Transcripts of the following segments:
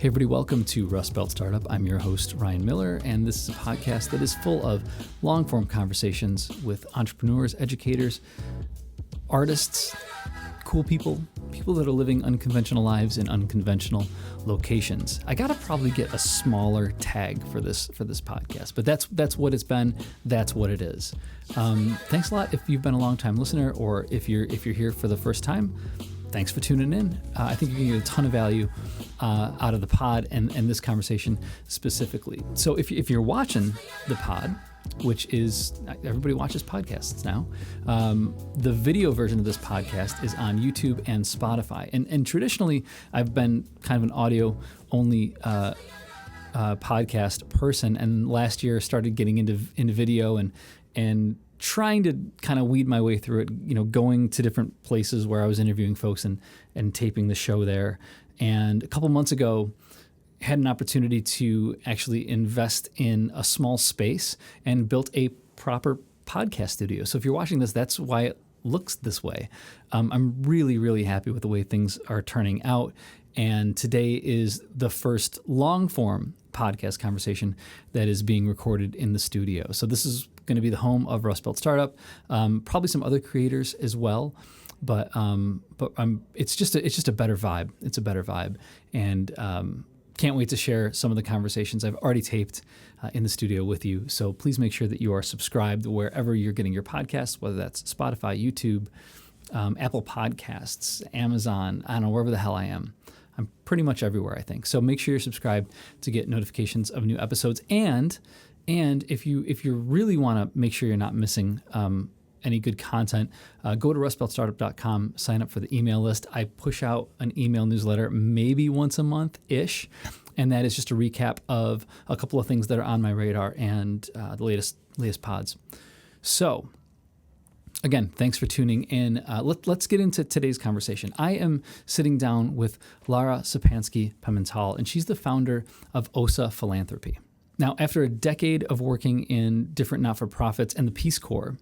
Hey everybody, welcome to Rust Belt Startup. I'm your host, Ryan Miller, and this is a podcast that is full of long-form conversations with entrepreneurs, educators, artists, cool people that are living unconventional lives in unconventional locations. I gotta probably get a smaller tag for this podcast, but that's what it's been. That's what it is. Thanks a lot if you've been a long-time listener, or if you're here for the first time. Thanks for tuning in. I think you're going to get a ton of value out of the pod and this conversation specifically. So if you're watching the pod, which is, everybody watches podcasts now, the video version of this podcast is on YouTube and Spotify. And traditionally, I've been kind of an audio-only podcast person, and last year started getting into video and trying to kind of weed my way through it, going to different places where I was interviewing folks and taping the show there. And a couple months ago, had an opportunity to actually invest in a small space and built a proper podcast studio. So if you're watching this, that's why it looks this way. I'm really, really happy with the way things are turning out. And today is the first long-form podcast conversation that is being recorded in the studio. So this is going to be the home of Rust Belt Startup, probably some other creators as well, but it's just a better vibe. It's a better vibe, and can't wait to share some of the conversations I've already taped in the studio with you. So please make sure that you are subscribed wherever you're getting your podcasts, whether that's Spotify, YouTube, Apple Podcasts, Amazon. I don't know, wherever the hell I am. I'm pretty much everywhere, I think. So make sure you're subscribed to get notifications of new episodes. And if you really want to make sure you're not missing any good content, go to rustbeltstartup.com, sign up for the email list. I push out an email newsletter maybe once a month-ish, and that is just a recap of a couple of things that are on my radar and the latest pods. So, again, thanks for tuning in. Let's get into today's conversation. I am sitting down with Lara Sepanski Pimentel, and she's the founder of OSA Philanthropy. Now, after a decade of working in different not-for-profits and the Peace Corps,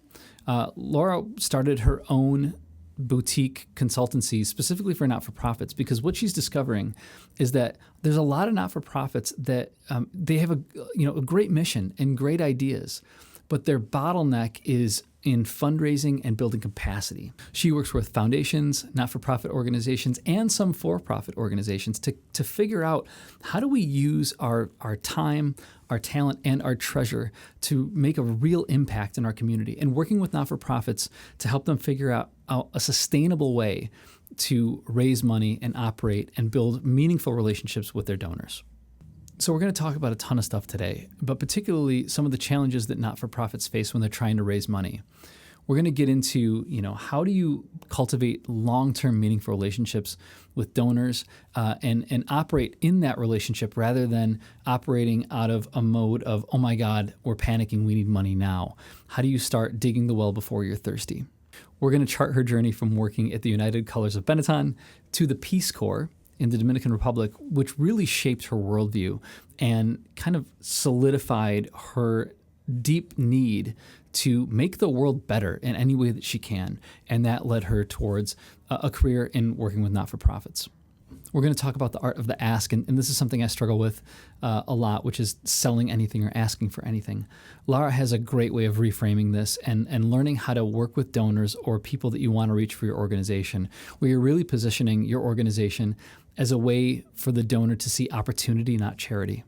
Lara started her own boutique consultancy specifically for not-for-profits, because what she's discovering is that there's a lot of not-for-profits that they have a great mission and great ideas, but their bottleneck is in fundraising and building capacity. She works with foundations, not-for-profit organizations, and some for-profit organizations to figure out how do we use our time, our talent, and our treasure to make a real impact in our community, and working with not-for-profits to help them figure out a sustainable way to raise money and operate and build meaningful relationships with their donors. So we're going to talk about a ton of stuff today, but particularly some of the challenges that not-for-profits face when they're trying to raise money. We're going to get into, how do you cultivate long-term meaningful relationships with donors and operate in that relationship rather than operating out of a mode of, oh my God, we're panicking, we need money now. How do you start digging the well before you're thirsty? We're going to chart her journey from working at the United Colors of Benetton to the Peace Corps in the Dominican Republic, which really shaped her worldview and kind of solidified her deep need to make the world better in any way that she can. And that led her towards a career in working with not-for-profits. We're going to talk about the art of the ask, and this is something I struggle with a lot, which is selling anything or asking for anything. Lara has a great way of reframing this and learning how to work with donors or people that you want to reach for your organization, where you're really positioning your organization as a way for the donor to see opportunity, not charity.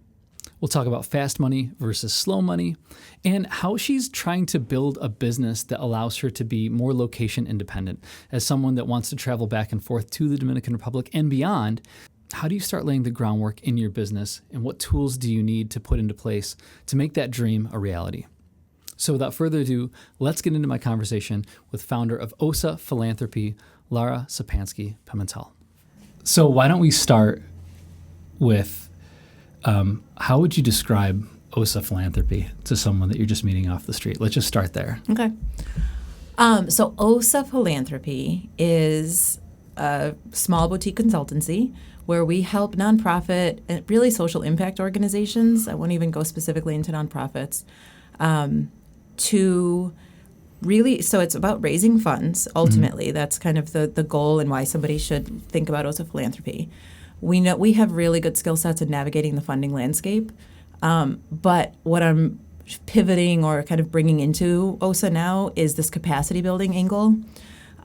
We'll talk about fast money versus slow money and how she's trying to build a business that allows her to be more location independent. As someone that wants to travel back and forth to the Dominican Republic and beyond, how do you start laying the groundwork in your business, and what tools do you need to put into place to make that dream a reality? So without further ado, let's get into my conversation with founder of OSA Philanthropy, Lara Sepanski Pimentel. So why don't we start with how would you describe OSA Philanthropy to someone that you're just meeting off the street? Let's just start there. Okay. So OSA Philanthropy is a small boutique consultancy where we help nonprofit and really social impact organizations, I won't even go specifically into nonprofits, to really, so it's about raising funds, ultimately. Mm-hmm. That's kind of the goal and why somebody should think about OSA Philanthropy, We know we have really good skill sets in navigating the funding landscape. But what I'm pivoting or kind of bringing into OSA now is this capacity building angle,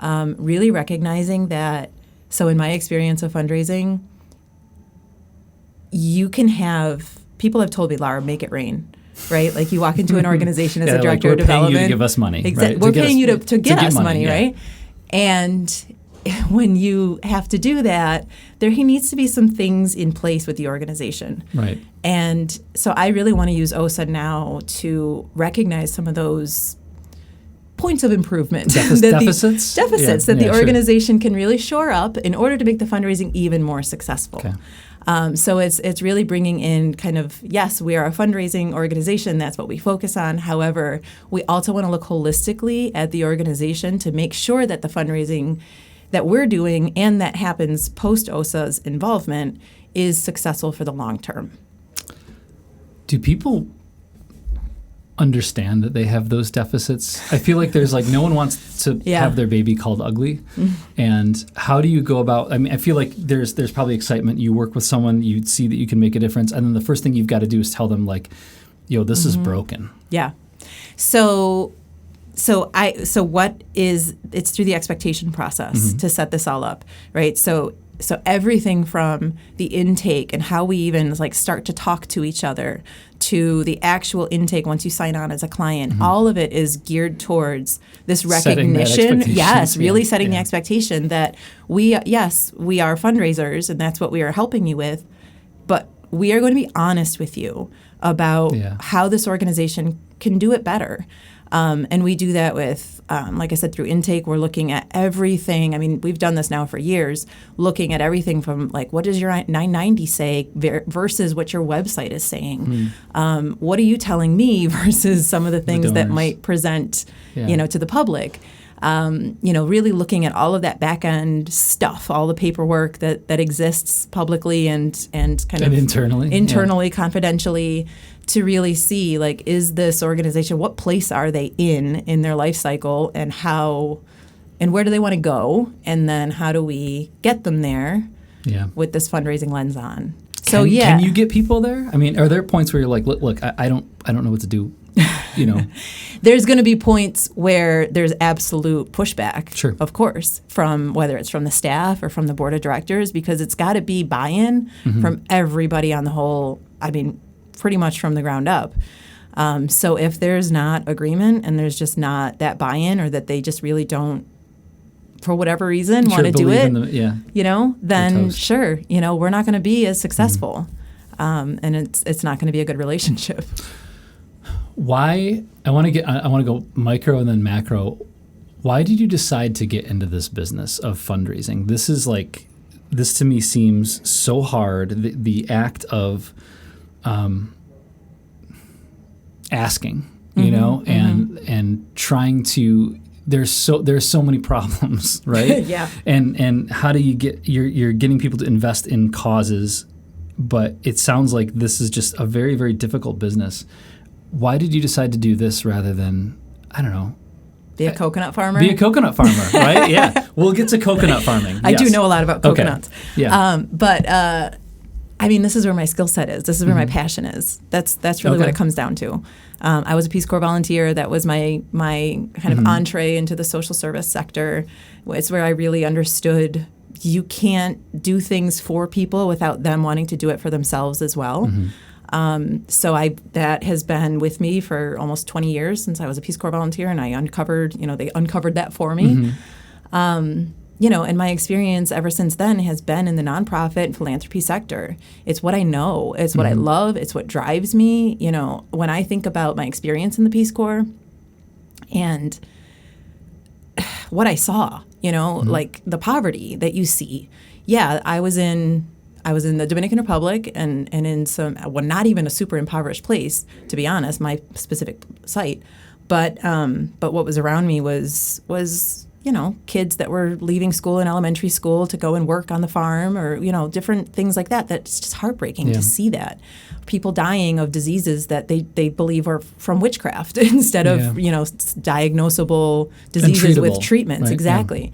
really recognizing that, so in my experience of fundraising, you can have, people have told me, Lara, make it rain, right? Like you walk into an organization as a director of development. We're paying you to give us money. Right? We're paying you to get us money, right? And when you have to do that, there needs to be some things in place with the organization. Right. And so I really want to use OSA now to recognize some of those points of improvement. Deficits? That the organization can really shore up in order to make the fundraising even more successful. Okay. So it's really bringing in kind of, yes, we are a fundraising organization. That's what we focus on. However, we also want to look holistically at the organization to make sure that the fundraising that we're doing and that happens post-OSA's involvement is successful for the long term. Do people understand that they have those deficits? I feel like there's like no one wants to have their baby called ugly. Mm-hmm. And how do you go about, I mean, I feel like there's probably excitement. You work with someone, you see that you can make a difference. And then the first thing you've got to do is tell them like, yo, this is broken. Yeah. So what is, it's through the expectation process to set this all up, right? So everything from the intake and how we even like start to talk to each other to the actual intake once you sign on as a client, all of it is geared towards this recognition. Yes, really setting the expectation that we are fundraisers and that's what we are helping you with, but we are going to be honest with you about how this organization can do it better. And we do that with, like I said, through intake. We're looking at everything. I mean, we've done this now for years, looking at everything from like, what does your 990 say versus what your website is saying? What are you telling me versus some of the things that might present, to the public? Really looking at all of that back end stuff, all the paperwork that exists publicly and kind of internally, confidentially, to really see, like, is this organization, what place are they in their life cycle, and where do they want to go, and then how do we get them there with this fundraising lens on? Can you get people there? I mean, are there points where you're like, look, I don't know what to do, There's going to be points where there's absolute pushback, sure, of course, from whether it's from the staff or from the board of directors, because it's got to be buy-in from everybody on the whole, I mean, pretty much from the ground up. So if there's not agreement and there's just not that buy-in, or that they just really don't, for whatever reason, want to do it, then sure, we're not going to be as successful. And it's not going to be a good relationship. Why? I want to go micro and then macro. Why did you decide to get into this business of fundraising? This to me seems so hard. The act of asking, and trying to. There's so many problems, right? Yeah. And how do you get you're getting people to invest in causes, but it sounds like this is just a very, very difficult business. Why did you decide to do this rather than, I don't know, be a coconut farmer? Be a coconut farmer, right? Yeah. We'll get to coconut farming. I do know a lot about coconuts. Okay. Yeah. But I mean, this is where my skill set is. This is where my passion is. That's really what it comes down to. I was a Peace Corps volunteer. That was my kind of entree into the social service sector. It's where I really understood you can't do things for people without them wanting to do it for themselves as well. So that has been with me for almost 20 years since I was a Peace Corps volunteer, and I uncovered, they uncovered that for me. And my experience ever since then has been in the nonprofit and philanthropy sector. It's what I know. It's what I love. It's what drives me. When I think about my experience in the Peace Corps and what I saw, like the poverty that you see. Yeah, I was in the Dominican Republic and in some, well, not even a super impoverished place, to be honest, my specific site. But what was around me was kids that were leaving school in elementary school to go and work on the farm, or, different things like that. That's just heartbreaking to see that. People dying of diseases that they believe are from witchcraft instead of, diagnosable diseases with treatments. Right. Exactly.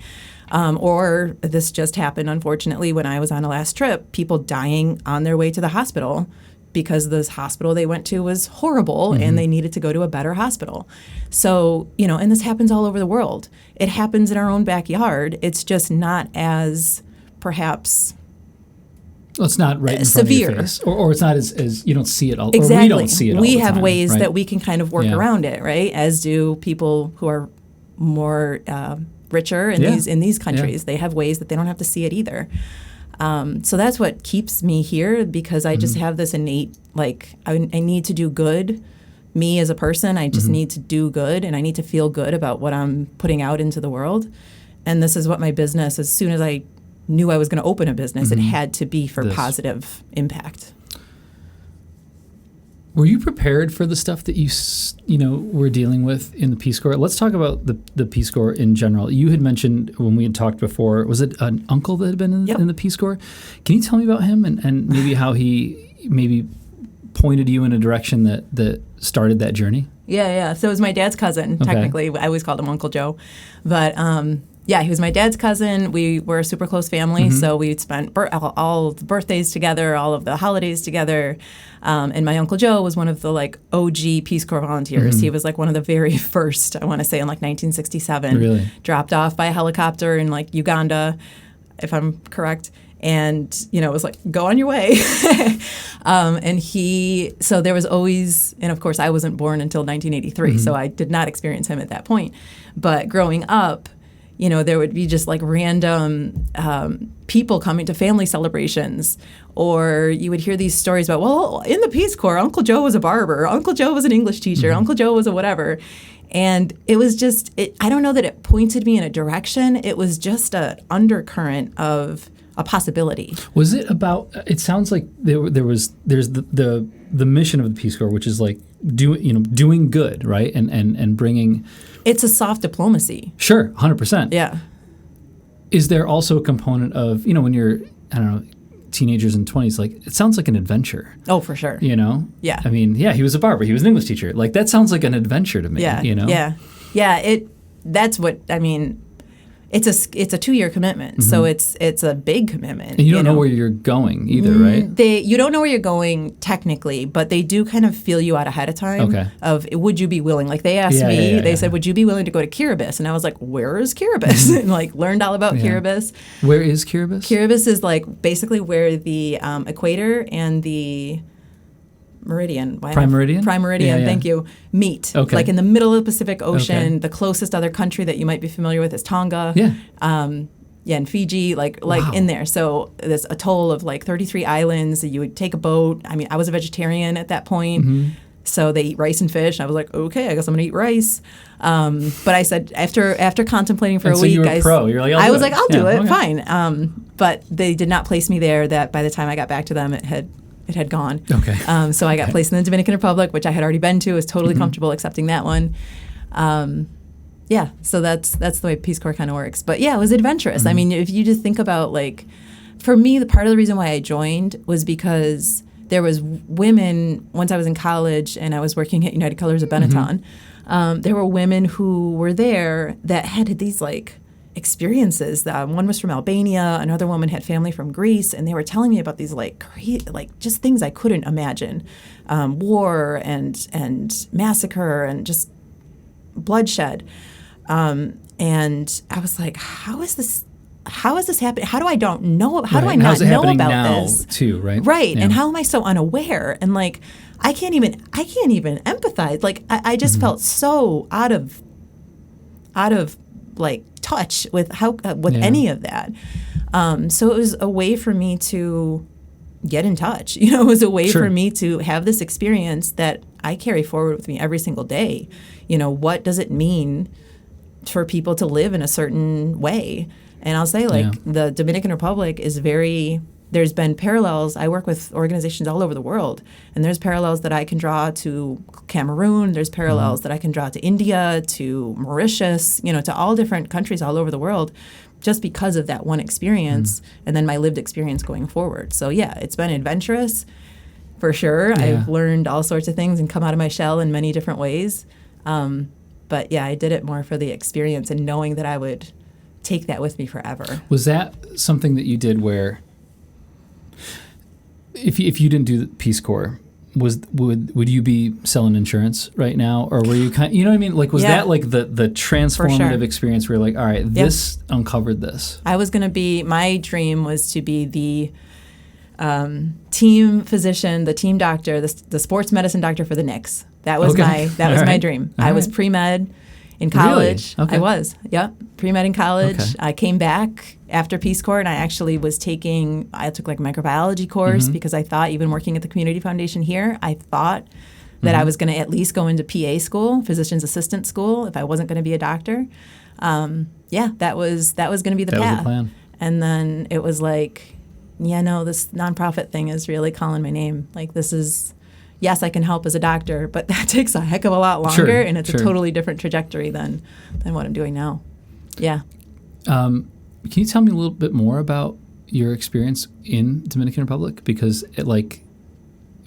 Or this just happened, unfortunately, when I was on a last trip, people dying on their way to the hospital because this hospital they went to was horrible and they needed to go to a better hospital. So, and this happens all over the world. It happens in our own backyard. It's just not as perhaps it's not right in severe. Front of your face. Or it's not as you don't see it all. Exactly. Or we don't see it all We the have time, ways right? that we can kind of work around it, right? As do people who are more richer in these countries. They have ways that they don't have to see it either. So that's what keeps me here, because I just have this innate, I need to do good. Me as a person, I just need to do good, and I need to feel good about what I'm putting out into the world. And this is what my business, as soon as I knew I was going to open a business, it had to be for positive impact. Were you prepared for the stuff that you were dealing with in the Peace Corps? Let's talk about the Peace Corps in general. You had mentioned when we had talked before, was it an uncle that had been in the Peace Corps? Can you tell me about him and maybe how he maybe pointed you in a direction that started that journey? Yeah. So it was my dad's cousin, technically. I always called him Uncle Joe. But he was my dad's cousin. We were a super close family, so we spent all the birthdays together, all of the holidays together. And my Uncle Joe was one of the OG Peace Corps volunteers. He was one of the very first, I want to say in 1967. Really? Dropped off by a helicopter in Uganda, if I'm correct. And, it was go on your way. So there was always, and of course I wasn't born until 1983, so I did not experience him at that point. But growing up, there would be just random people coming to family celebrations, or you would hear these stories about, well, in the Peace Corps, Uncle Joe was a barber, Uncle Joe was an English teacher, Uncle Joe was a whatever. And it was just, I don't know that it pointed me in a direction. It was just an undercurrent of a possibility. Was it about, it sounds like there's the mission of the Peace Corps, which is doing good, right? And bringing. It's a soft diplomacy. Sure, 100%. Yeah. Is there also a component of, when you're, teenagers and 20s, it sounds like an adventure. Oh, for sure. Yeah. I mean, he was a barber. He was an English teacher. That sounds like an adventure to me, Yeah. Yeah. That's what, it's a 2-year commitment, so it's a big commitment. And you don't know where you're going either, right? You don't know where you're going technically, but they do kind of feel you out ahead of time. Okay. Of would you be willing? They asked me, they said, would you be willing to go to Kiribati? And I was like, where is Kiribati? And learned all about Kiribati. Where is Kiribati? Kiribati is basically where the equator and the Meridian. Prime Meridian? Prime Meridian, thank you. Meet. Okay. In the middle of the Pacific Ocean. Okay. The closest other country that you might be familiar with is Tonga. Yeah. And Fiji, wow. In there. So there's a total of 33 islands. You would take a boat. I was a vegetarian at that point. So they eat rice and fish. I was like, okay, I guess I'm going to eat rice. But I said, after contemplating for a week, you were pro. You're I was like, I'll do it, okay. Fine. But they did not place me there. That by the time I got back to them, it had gone. Okay. So I got placed in the Dominican Republic, which I had already been to. Was totally comfortable accepting that one. So that's the way Peace Corps kind of works. But yeah, it was adventurous. If you just think about for me, the part of the reason why I joined was because there was women, once I was in college and I was working at United Colors of Benetton, there were women who were there that had these experiences. One was from Albania, another woman had family from Greece, and they were telling me about these just things I couldn't imagine, war and massacre and just bloodshed, and I was like, how is this happening? How do I not know about this too? Right. Yeah. And how am I so unaware? And I can't even empathize. I just felt so out of touch with any of that. So it was a way for me to get in touch. It was a way for me to have this experience that I carry forward with me every single day. What does it mean for people to live in a certain way? And I'll say the Dominican Republic is there's been parallels. I work with organizations all over the world, and there's parallels that I can draw to Cameroon. There's parallels that I can draw to India, to Mauritius, to all different countries all over the world, just because of that one experience and then my lived experience going forward. So yeah, it's been adventurous for sure. Yeah. I've learned all sorts of things and come out of my shell in many different ways. But yeah, I did it more for the experience and knowing that I would take that with me forever. Was that something that you did where, if you didn't do the Peace Corps, would you be selling insurance right now, or were you you know what I mean? Like, was that like the transformative experience where you're like, all right, this uncovered this? I was going to be, my dream was to be the team physician, the team doctor, the sports medicine doctor for the Knicks. That was my dream. I was pre-med in college. Really? Okay. I was, pre-med in college. Okay. I came back after Peace Corps, and I actually I took like a microbiology course because I thought, even working at the Community Foundation here, I thought that I was going to at least go into PA school, physician's assistant school, if I wasn't going to be a doctor. That was going to be the path. That was the plan. And then it was like, this nonprofit thing is really calling my name. Like, this is, yes, I can help as a doctor, but that takes a heck of a lot longer, and it's a totally different trajectory than what I'm doing now. Yeah. Can you tell me a little bit more about your experience in Dominican Republic? Because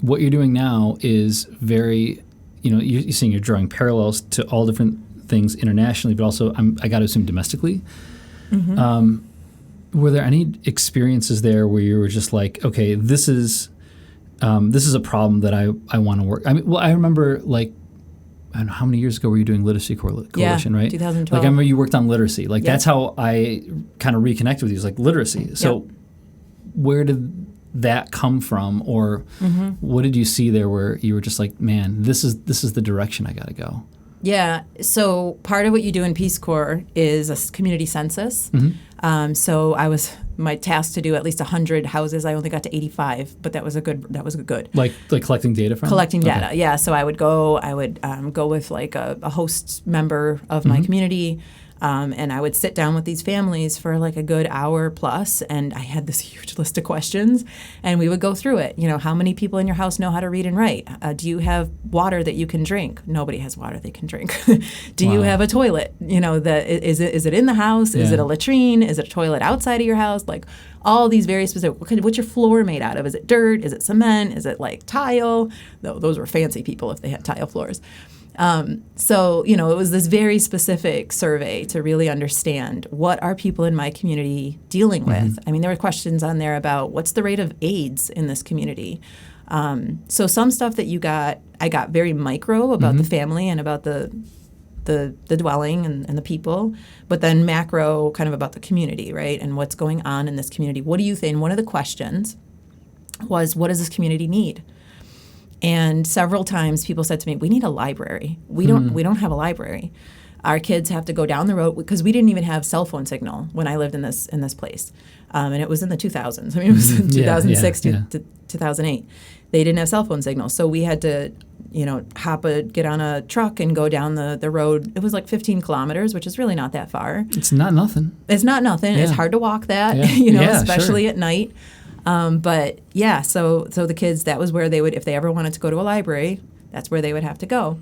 what you're doing now is very, you're saying you're drawing parallels to all different things internationally, but also I got to assume domestically. Mm-hmm. Were there any experiences there where you were just like, okay, this is a problem that I want to work? I mean, well, I remember I don't know how many years ago were you doing Literacy Coalition, right? 2012. Like, I remember you worked on literacy. Like, that's how I kind of reconnected with you. It's like literacy. So where did that come from, or what did you see there where you were just like, man, this is the direction I got to go? Yeah. So part of what you do in Peace Corps is a community census. Mm-hmm. So I was my task to do at least 100 houses. I only got to 85, but that was a good. Like collecting data from? Collecting data, yeah. So I would go with like a host member of my community, and I would sit down with these families for like a good hour plus, and I had this huge list of questions, and we would go through it. How many people in your house know how to read and write? Do you have water that you can drink? Nobody has water they can drink. Do you have a toilet? Is it in the house? Is it a latrine? Is it a toilet outside of your house? Like, all these very specific. What's your floor made out of? Is it dirt? Is it cement? Is it like tile? Those were fancy people if they had tile floors. So, it was this very specific survey to really understand what are people in my community dealing with. I mean, there were questions on there about what's the rate of AIDS in this community. So some stuff that I got very micro about the family and about the dwelling and the people, but then macro kind of about the community, right? And what's going on in this community. What do you think? One of the questions was, what does this community need? And several times people said to me, we need a library. We don't have a library. Our kids have to go down the road, because we didn't even have cell phone signal when I lived in this place. And it was in the 2000s. I mean, it was in 2006 to 2008. They didn't have cell phone signal. So we had to, get on a truck and go down the road. It was like 15 kilometers, which is really not that far. It's not nothing. It's not nothing. Yeah. It's hard to walk that, especially at night. But yeah, so the kids, that was where they would, if they ever wanted to go to a library, that's where they would have to go.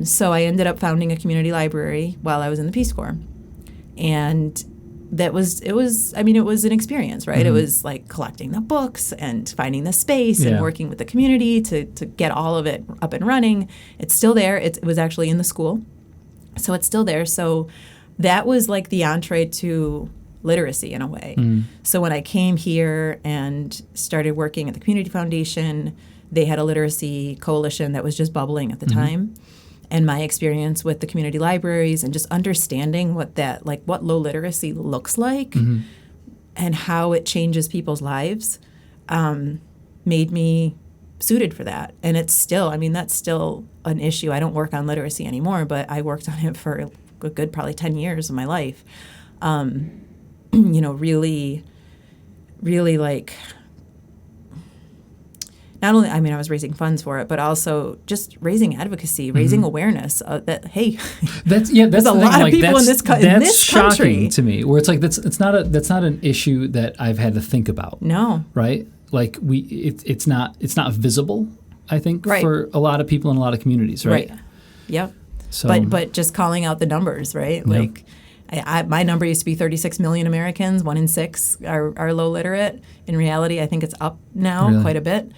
So I ended up founding a community library while I was in the Peace Corps. And it was an experience, right? It was like collecting the books and finding the space and working with the community to get all of it up and running. It's still there. It was actually in the school. So it's still there. So that was like the entree to literacy in a way. So when I came here and started working at the Community Foundation, they had a literacy coalition that was just bubbling at the time. And my experience with the community libraries and just understanding what low literacy looks like and how it changes people's lives made me suited for that. And it's still, that's still an issue. I don't work on literacy anymore, but I worked on it for a good probably 10 years of my life. Really like, not only, I was raising funds for it, but also just raising advocacy, raising awareness that, hey, there's a lot of people in this country. That's shocking to me, where it's like, that's not an issue that I've had to think about. No. Right? Like it's not visible, I think, for a lot of people in a lot of communities, right? Right. Yep. So, but just calling out the numbers, right? Yep. Like, my number used to be 36 million Americans, 1 in 6 are low literate. In reality, I think it's up now quite a bit.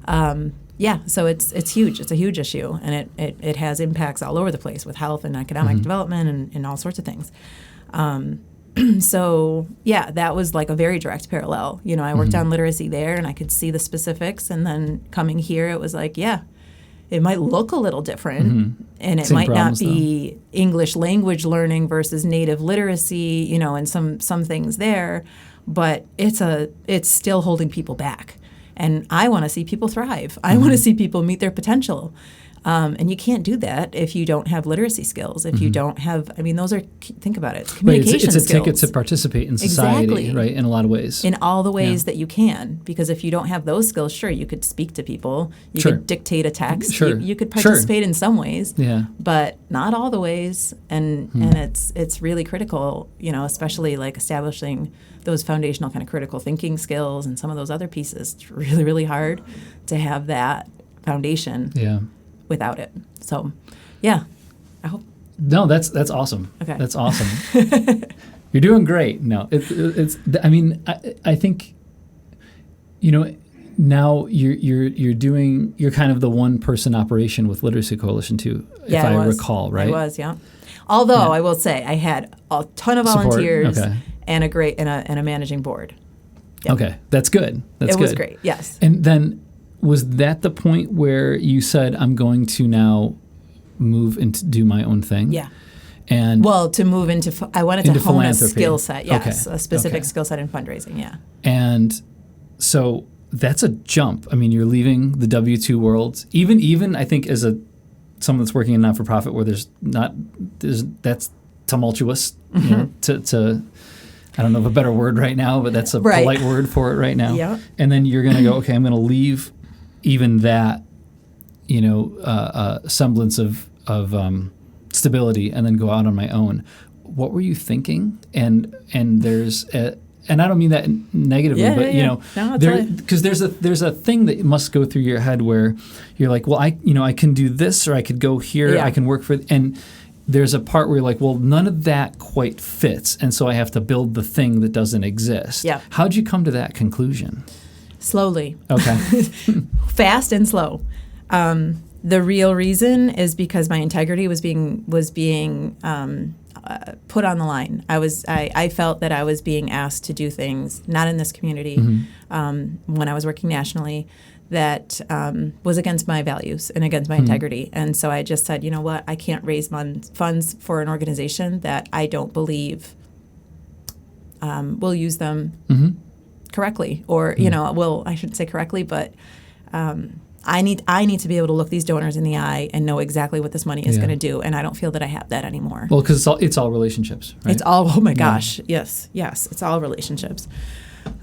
So it's huge. It's a huge issue, and it has impacts all over the place with health and economic development and all sorts of things. So, yeah, that was like a very direct parallel. You know, I worked on literacy there and I could see the specifics. And then coming here, it was like, yeah, it might look a little different and it Same might problems, not be English language learning versus native literacy, you know, and some things there. But it's still holding people back. And I want to see people thrive. I want to see people meet their potential. And you can't do that if you don't have literacy skills, if you don't have, I mean, those are, think about it, it's communication skills. It's a ticket to participate in society, Exactly. right, in a lot of ways. In all the ways that you can. Because if you don't have those skills, sure, you could speak to people. You Sure. could dictate a text. Sure. You could participate in some ways. Yeah. But not all the ways. And it's really critical, you know, especially like establishing those foundational kind of critical thinking skills and some of those other pieces. It's really, really hard to have that foundation. Yeah. Without it. So, yeah, I hope. No, that's awesome. Okay. That's awesome. You're doing great. No, it's. I mean, I think, you know, now you're kind of the one person operation with Literacy Coalition too, if I recall, right? I was, yeah. Although I will say I had a ton of volunteers and a managing board. Yep. Okay, that's good. It was great. Yes. And then, was that the point where you said, I'm going to now move and do my own thing? Yeah. And well, to move into, I wanted to hone a skill set. Yes, okay. A specific skill set in fundraising. Yeah. And so that's a jump. I mean, you're leaving the W-2 world. Even I think as someone that's working in not-for-profit where that's tumultuous. You know, to I don't know of a better word right now, but that's a polite word for it right now. Yeah. And then you're going to go, okay, I'm going to leave even that, you know, semblance of stability, and then go out on my own. What were you thinking? And there's and I don't mean that negatively, but you know, because there's a thing that must go through your head where you're like, well, I can do this, or I could go here, I can work for, and there's a part where you're like, well, none of that quite fits, and so I have to build the thing that doesn't exist. Yeah. How'd you come to that conclusion? Slowly. Okay. Fast and slow. The real reason is because my integrity was being put on the line. I felt that I was being asked to do things not in this community when I was working nationally that was against my values and against my integrity. And so I just said, you know what, I can't raise funds for an organization that I don't believe will use them correctly, or you know, I shouldn't say correctly, but I need to be able to look these donors in the eye and know exactly what this money is going to do, and I don't feel that I have that anymore. Well, because it's all relationships, right? It's all, oh my gosh, yes, it's all relationships,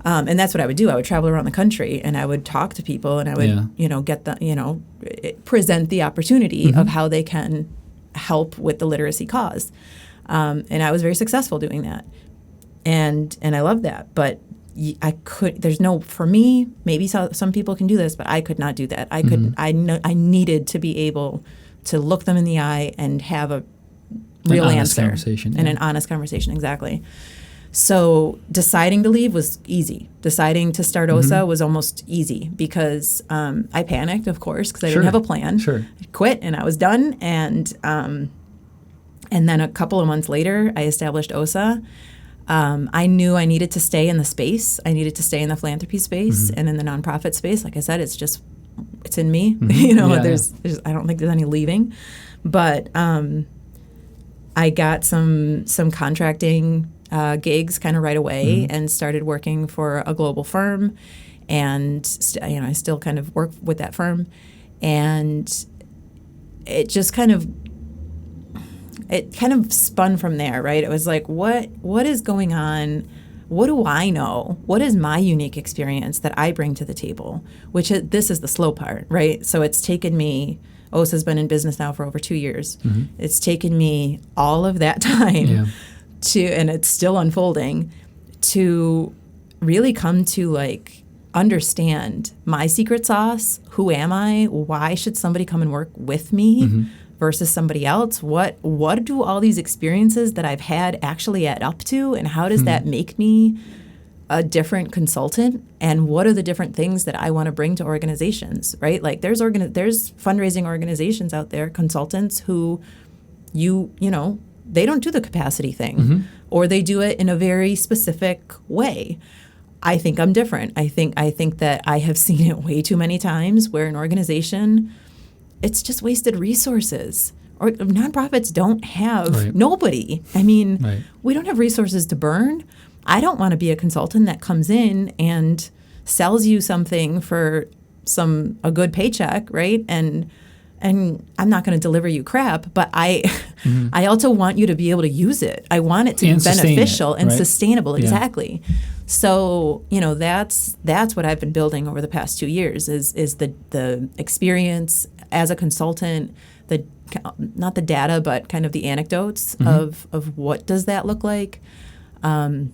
and that's what I would do. I would travel around the country and I would talk to people, and I would get the present the opportunity of how they can help with the literacy cause, and I was very successful doing that, and I love that, but. For me, maybe some people can do this, but I could not do that. I needed to be able to look them in the eye and have a real answer. An honest conversation, exactly. So deciding to leave was easy. Deciding to start OSA was almost easy because I panicked, of course, because I didn't have a plan. Sure. I quit and I was done. And then a couple of months later, I established OSA. I knew I needed to stay in the space. I needed to stay in the philanthropy space and in the nonprofit space. Like I said, it's in me. You know, I don't think there's any leaving. But I got some contracting gigs kind of right away and started working for a global firm. And I still kind of work with that firm. And it just kind of spun from there, right? It was like, what is going on? What do I know? What is my unique experience that I bring to the table? This is the slow part, right? So it's taken me, OSA's been in business now for over 2 years. It's taken me all of that time and it's still unfolding, to really come to like understand my secret sauce. Who am I? Why should somebody come and work with me? Versus somebody else? What do all these experiences that I've had actually add up to, and how does that make me a different consultant? And what are the different things that I want to bring to organizations, right? Like there's fundraising organizations out there, consultants who you they don't do the capacity thing, or they do it in a very specific way. I think I'm different. I think that I have seen it way too many times where an organization, it's just wasted resources. Or nonprofits don't have nobody. I mean, we don't have resources to burn. I don't want to be a consultant that comes in and sells you something for a good paycheck, right? And I'm not going to deliver you crap, but I also want you to be able to use it. I want it to be beneficial and sustainable. Exactly. So, that's what I've been building over the past 2 years is the experience as a consultant, not the data, but kind of the anecdotes of what does that look like, and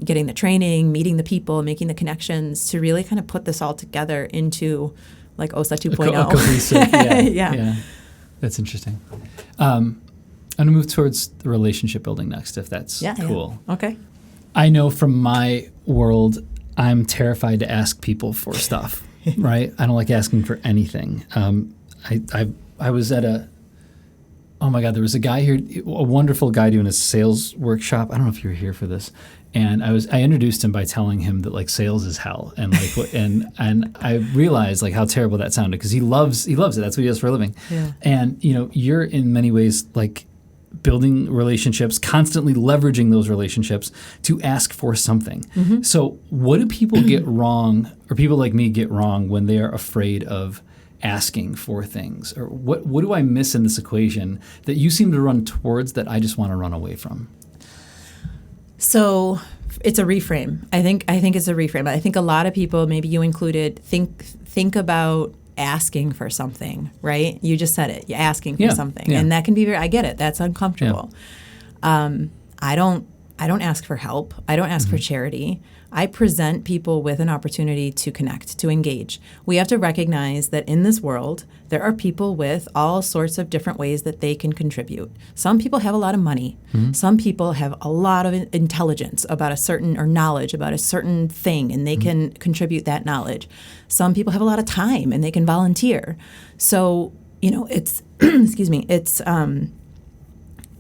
getting the training, meeting the people, making the connections to really kind of put this all together into like OSA 2.0. Cohesive, yeah. That's interesting. I'm going to move towards the relationship building next, if that's cool. Yeah. Okay. I know from my world, I'm terrified to ask people for stuff, right? I don't like asking for anything. I was at there was a guy here, a wonderful guy doing a sales workshop. I don't know if you were here for this. And I introduced him by telling him that like sales is hell, and like and I realized like how terrible that sounded, because he loves it. That's what he does for a living. Yeah. And you're in many ways like building relationships, constantly leveraging those relationships to ask for something. So what do people get wrong, or people like me get wrong, when they are afraid of asking for things? Or what do I miss in this equation that you seem to run towards that I just want to run away from? So it's a reframe. I think it's a reframe. I think a lot of people, maybe you included, think about asking for something, right? You just said it. You're asking for something, and that can be I get it. That's uncomfortable. Yeah. I don't ask for help. I don't ask for charity. I present people with an opportunity to connect, to engage. We have to recognize that in this world, there are people with all sorts of different ways that they can contribute. Some people have a lot of money. Some people have a lot of intelligence about a certain, or knowledge about a certain thing, and they can contribute that knowledge. Some people have a lot of time, and they can volunteer. So, it's, excuse me,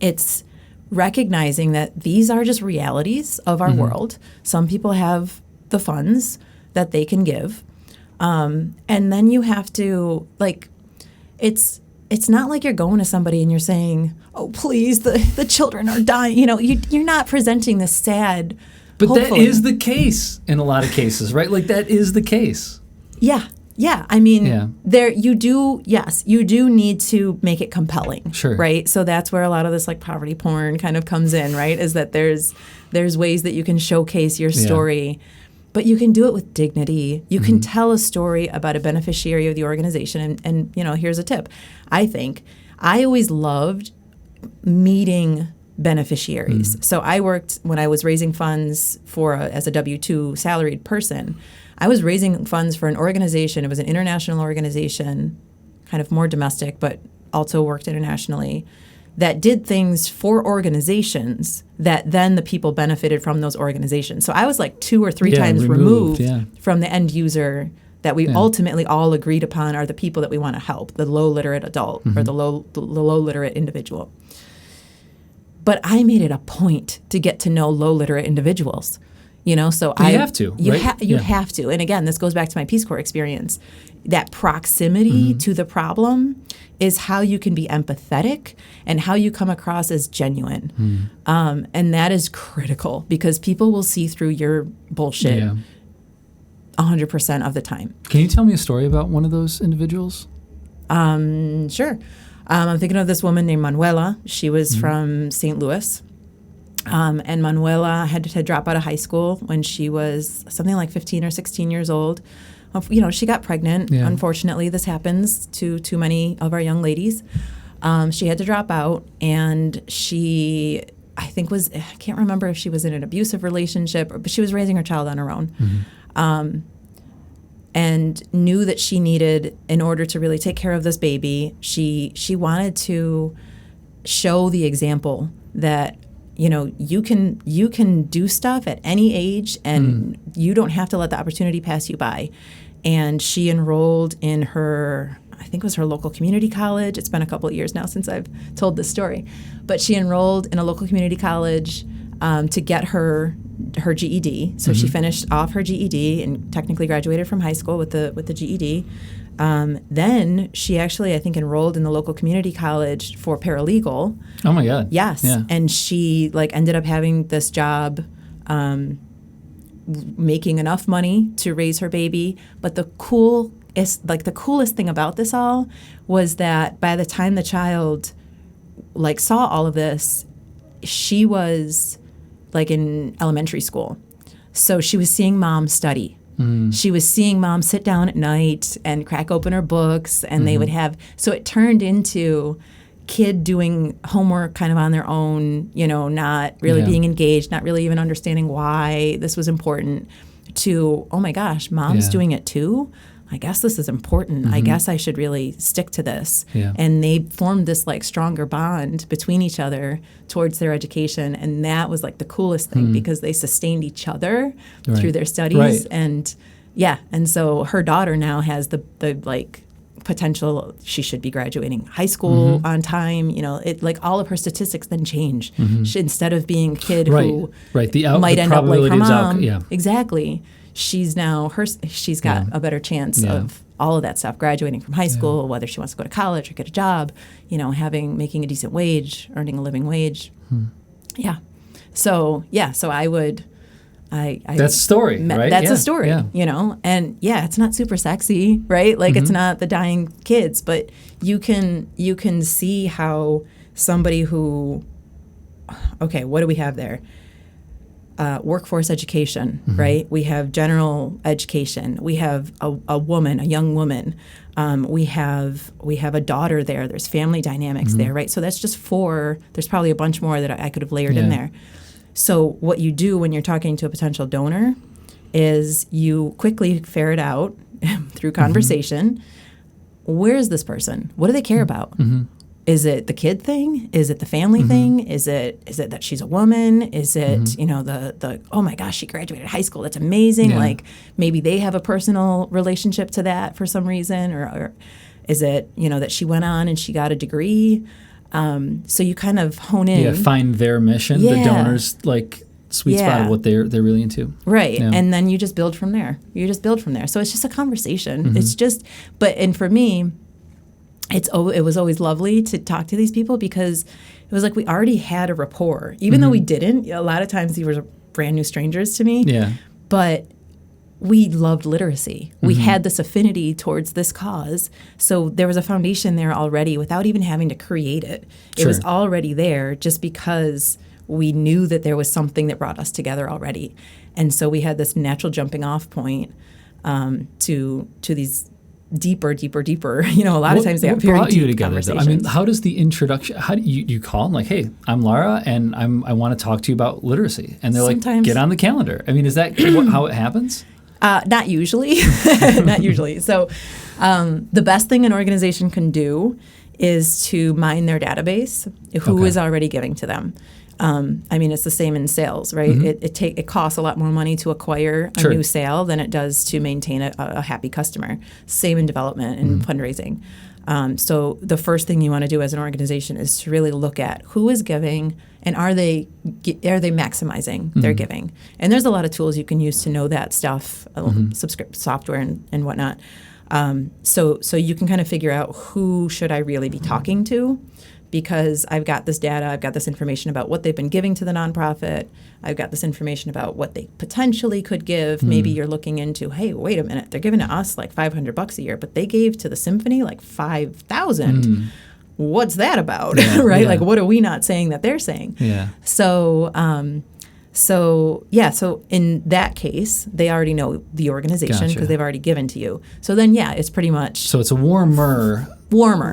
it's recognizing that these are just realities of our world. Some people have the funds that they can give. And then you have to, it's not like you're going to somebody and you're saying, oh, please, the children are dying. You're not presenting this sad, but hopefully. That is the case in a lot of cases, right? Like that is the case. Yeah. Yeah, I mean, you do need to make it compelling, right? So that's where a lot of this like poverty porn kind of comes in, right? Is that there's ways that you can showcase your story, but you can do it with dignity. You can tell a story about a beneficiary of the organization, and here's a tip. I think I always loved meeting beneficiaries. So I worked when I was raising funds as a W-2 salaried person. I was raising funds for an organization. It was an international organization, kind of more domestic, but also worked internationally, that did things for organizations that then the people benefited from those organizations. So I was like 2 or 3 times removed from the end user that we ultimately all agreed upon are the people that we want to help, the low literate adult or the low literate individual. But I made it a point to get to know low literate individuals. So you have to. You have to. And again, this goes back to my Peace Corps experience. That proximity to the problem is how you can be empathetic and how you come across as genuine. And that is critical, because people will see through your bullshit 100% of the time. Can you tell me a story about one of those individuals? Sure. I'm thinking of this woman named Manuela. She was from St. Louis. And Manuela had to drop out of high school when she was something like 15 or 16 years old. She got pregnant. Yeah. Unfortunately, this happens to too many of our young ladies. She had to drop out, and she, I can't remember if she was in an abusive relationship, but she was raising her child on her own. And knew that she needed, in order to really take care of this baby, she wanted to show the example that you can do stuff at any age, and you don't have to let the opportunity pass you by. And she enrolled in her, I think it was her local community college. It's been a couple of years now since I've told this story. But she enrolled in a local community college to get her GED. So she finished off her GED and technically graduated from high school with the GED. Then she actually, I think, enrolled in the local community college for paralegal. Oh my God. Yes. Yeah. And she ended up having this job, making enough money to raise her baby. But the coolest thing about this all was that by the time the child saw all of this, she was in elementary school. So she was seeing mom study. She was seeing mom sit down at night and crack open her books, and they would have, so it turned into kid doing homework kind of on their own, not really being engaged, not really even understanding why this was important, to, oh my gosh, mom's doing it too? I guess this is important. I guess I should really stick to this. Yeah. And they formed this stronger bond between each other towards their education. And that was the coolest thing because they sustained each other through their studies. Right. And and so her daughter now has the potential, she should be graduating high school on time. All of her statistics then change. She, instead of being a kid who might end up like her mom. Exactly. She's now she's got a better chance of all of that stuff, graduating from high school, whether she wants to go to college or get a job, making a decent wage, earning a living wage. Yeah. So I would that's a story, right? That's a story, and it's not super sexy, right? It's not the dying kids, but you can see how somebody who, okay, what do we have there? Workforce education, right? We have general education. We have a young woman. We have a daughter there. There's family dynamics there, right? So that's just 4. There's probably a bunch more that I could have layered in there. So what you do when you're talking to a potential donor is you quickly ferret out through conversation, where is this person? What do they care about? Is it the kid thing? Is it the family thing? Is it that she's a woman? Is it, the oh my gosh, she graduated high school. That's amazing. Yeah. Maybe they have a personal relationship to that for some reason, or is it, that she went on and she got a degree? So you kind of hone in. Yeah, find their mission, the donor's sweet spot of what they're really into. Right. Yeah. And then you just build from there. So it's just a conversation. It's just, and for me, it was always lovely to talk to these people because it was we already had a rapport. Even though we didn't, a lot of times these were brand new strangers to me. Yeah. But we loved literacy. We had this affinity towards this cause. So there was a foundation there already without even having to create it. It was already there just because we knew that there was something that brought us together already. And so we had this natural jumping off point to these deeper. A lot of times they have very brought you deep together, conversations. though? I mean, how does the introduction? How do you call them? Hey, I'm Lara, and I want to talk to you about literacy, and they're Sometimes. get on the calendar. I mean, is that how it happens? Not usually. Not usually. So the best thing an organization can do is to mine their database, who is already giving to them. I mean, it's the same in sales, right? It costs a lot more money to acquire a new sale than it does to maintain a happy customer. Same in development and fundraising. So the first thing you want to do as an organization is to really look at who is giving and are they maximizing their giving. And there's a lot of tools you can use to know that stuff, software and whatnot. So you can kind of figure out who should I really be talking to, because I've got this data, I've got this information about what they've been giving to the nonprofit, I've got this information about what they potentially could give. Maybe you're looking into, hey, wait a minute, they're giving to us $500 a year, but they gave to the symphony $5,000. What's that about, right? Yeah. What are we not saying that they're saying? Yeah. So in that case, they already know the organization because they've already given to you. So then, it's pretty much. So it's a warmer.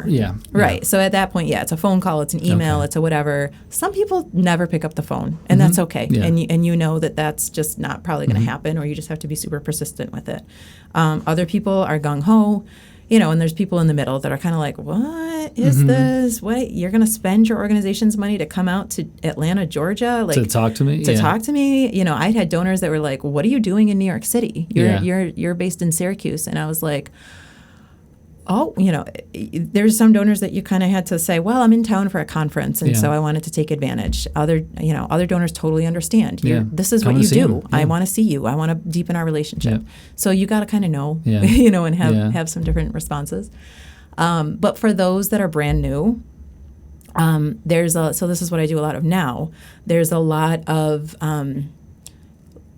Yeah. Right. So at that point, it's a phone call, it's an email, it's a whatever. Some people never pick up the phone, and that's okay. Yeah. And you know that's just not probably going to happen, or you just have to be super persistent with it. Other people are gung-ho. And there's people in the middle that are kind of like, what is this? What, you're going to spend your organization's money to come out to Atlanta, Georgia? To talk to me? Talk to me? I'd had donors that were like, what are you doing in New York City? You're based in Syracuse. And I was like, there's some donors that you kind of had to say, well, I'm in town for a conference, and so I wanted to take advantage. Other donors totally understand. This is what you do. I want to see you. I want to deepen our relationship. So you got to kind of know, and have some different responses. But for those that are brand new, so this is what I do a lot of now. There's a lot of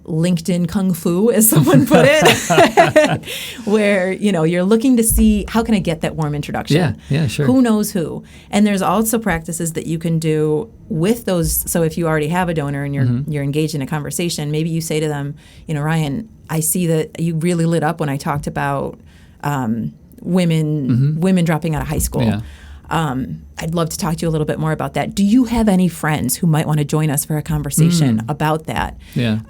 LinkedIn kung fu, as someone put it, where, you're looking to see, how can I get that warm introduction? Yeah, sure. Who knows who? And there's also practices that you can do with those. So if you already have a donor and you're engaged in a conversation, maybe you say to them, Ryan, I see that you really lit up when I talked about women dropping out of high school. Yeah. I'd love to talk to you a little bit more about that. Do you have any friends who might want to join us for a conversation about that? Yeah.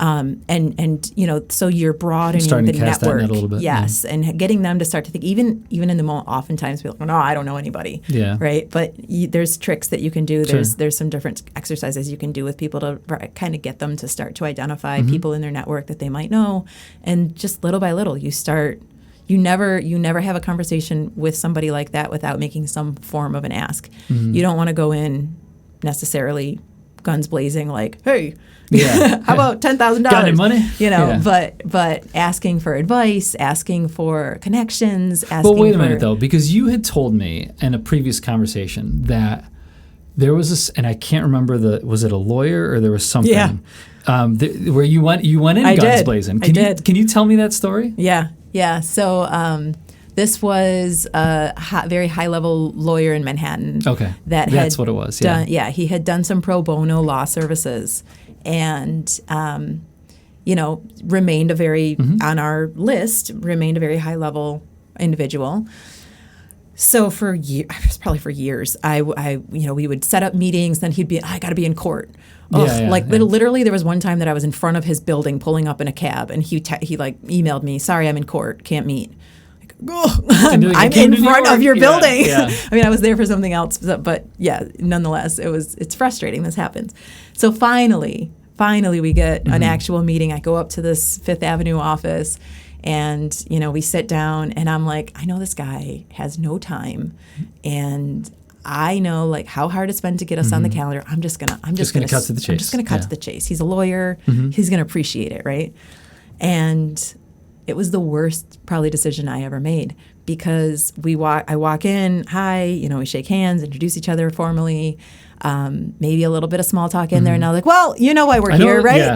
So you're broadening starting the to cast network. that net a little bit. Yes, and getting them to start to think, even in the moment, oftentimes people are like, no, I don't know anybody. Yeah. Right. But there's tricks that you can do. Sure. There's some different exercises you can do with people to kind of get them to start to identify people in their network that they might know, and just little by little, you start. You never have a conversation with somebody like that without making some form of an ask. You don't want to go in necessarily guns blazing like, hey, how about $10,000? Got any money? But asking for advice, asking for connections, asking. But wait a minute though, because you had told me in a previous conversation that there was this, and I can't remember was it a lawyer or there was something? Yeah. Where you went in guns blazing. Can you tell me that story? Yeah. Yeah, so this was a very high-level lawyer in Manhattan. Okay, that's what it was. Yeah, he had done some pro bono law services, and remained a very on our list. Remained a very high-level individual. So for years, we would set up meetings. Then he'd be, I got to be in court. Literally, there was one time that I was in front of his building pulling up in a cab, and he emailed me, sorry, I'm in court, can't meet. I'm in front of your building. Yeah. I mean, I was there for something else, but nonetheless, it's frustrating. This happens. So finally we get an actual meeting. I go up to this Fifth Avenue office, and we sit down, and I'm like, I know this guy has no time, and I know like how hard it's been to get us on the calendar. I'm just gonna cut to the chase. I'm just gonna cut to the chase. He's a lawyer. He's gonna appreciate it, right? And it was the worst probably decision I ever made, because I walk in, hi, we shake hands, introduce each other formally. Maybe a little bit of small talk in there, and I'm like, well, you know why we're here, right?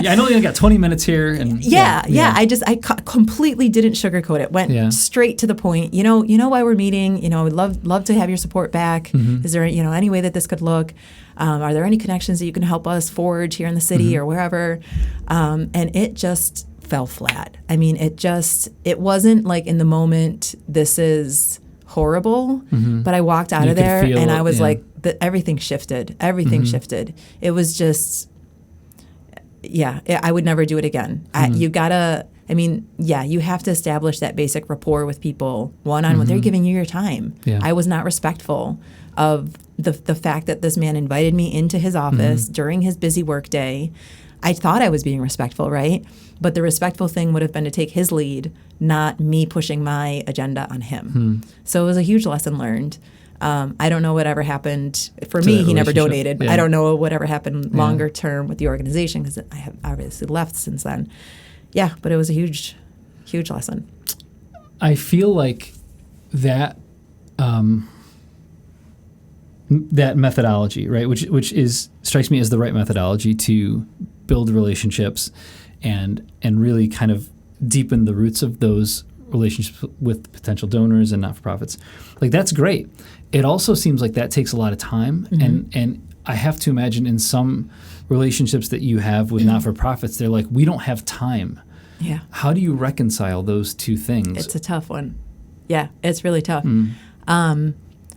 Yeah, I know you only got 20 minutes here. And I completely didn't sugarcoat it. Went straight to the point. You know why we're meeting. I would love to have your support back. Is there any way that this could look? Are there any connections that you can help us forge here in the city or wherever? And it just fell flat. I mean, it wasn't like in the moment, this is horrible, but I walked out of there and I was like, everything shifted. Everything shifted. It was just, I would never do it again. You have to establish that basic rapport with people one-on-one. They're giving you your time. Yeah. I was not respectful of the fact that this man invited me into his office during his busy work day. I thought I was being respectful, right? But the respectful thing would have been to take his lead, not me pushing my agenda on him. So it was a huge lesson learned. I don't know whatever happened. For me, he never donated. Yeah. I don't know whatever happened longer term with the organization, because I have obviously left since then. Yeah, but it was a huge, huge lesson. I feel like that that methodology, right, which strikes me as the right methodology to build relationships and really kind of deepen the roots of those relationships with potential donors and not-for-profits. Like, that's great. It also seems like that takes a lot of time, and I have to imagine in some relationships that you have with not-for-profits, they're like, we don't have time. Yeah. How do you reconcile those two things? It's a tough one. Yeah, it's really tough.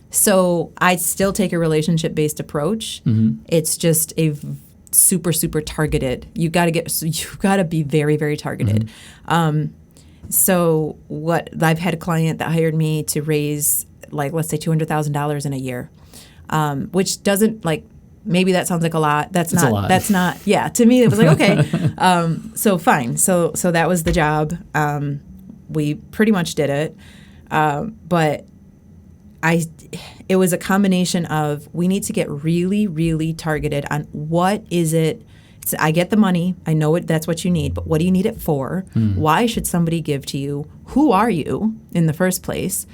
So I still take a relationship-based approach. It's just a super, super targeted. You've got to be very, very targeted. So I've had a client that hired me to raise, like, let's say $200,000 in a year, which doesn't, like, maybe that sounds like a lot. That's not. Yeah. To me, it was like, okay. So fine. So that was the job. We pretty much did it. But it was a combination of, we need to get really, really targeted on what is it. So I get the money. I know that's what you need, but what do you need it for? Why should somebody give to you? Who are you in the first place?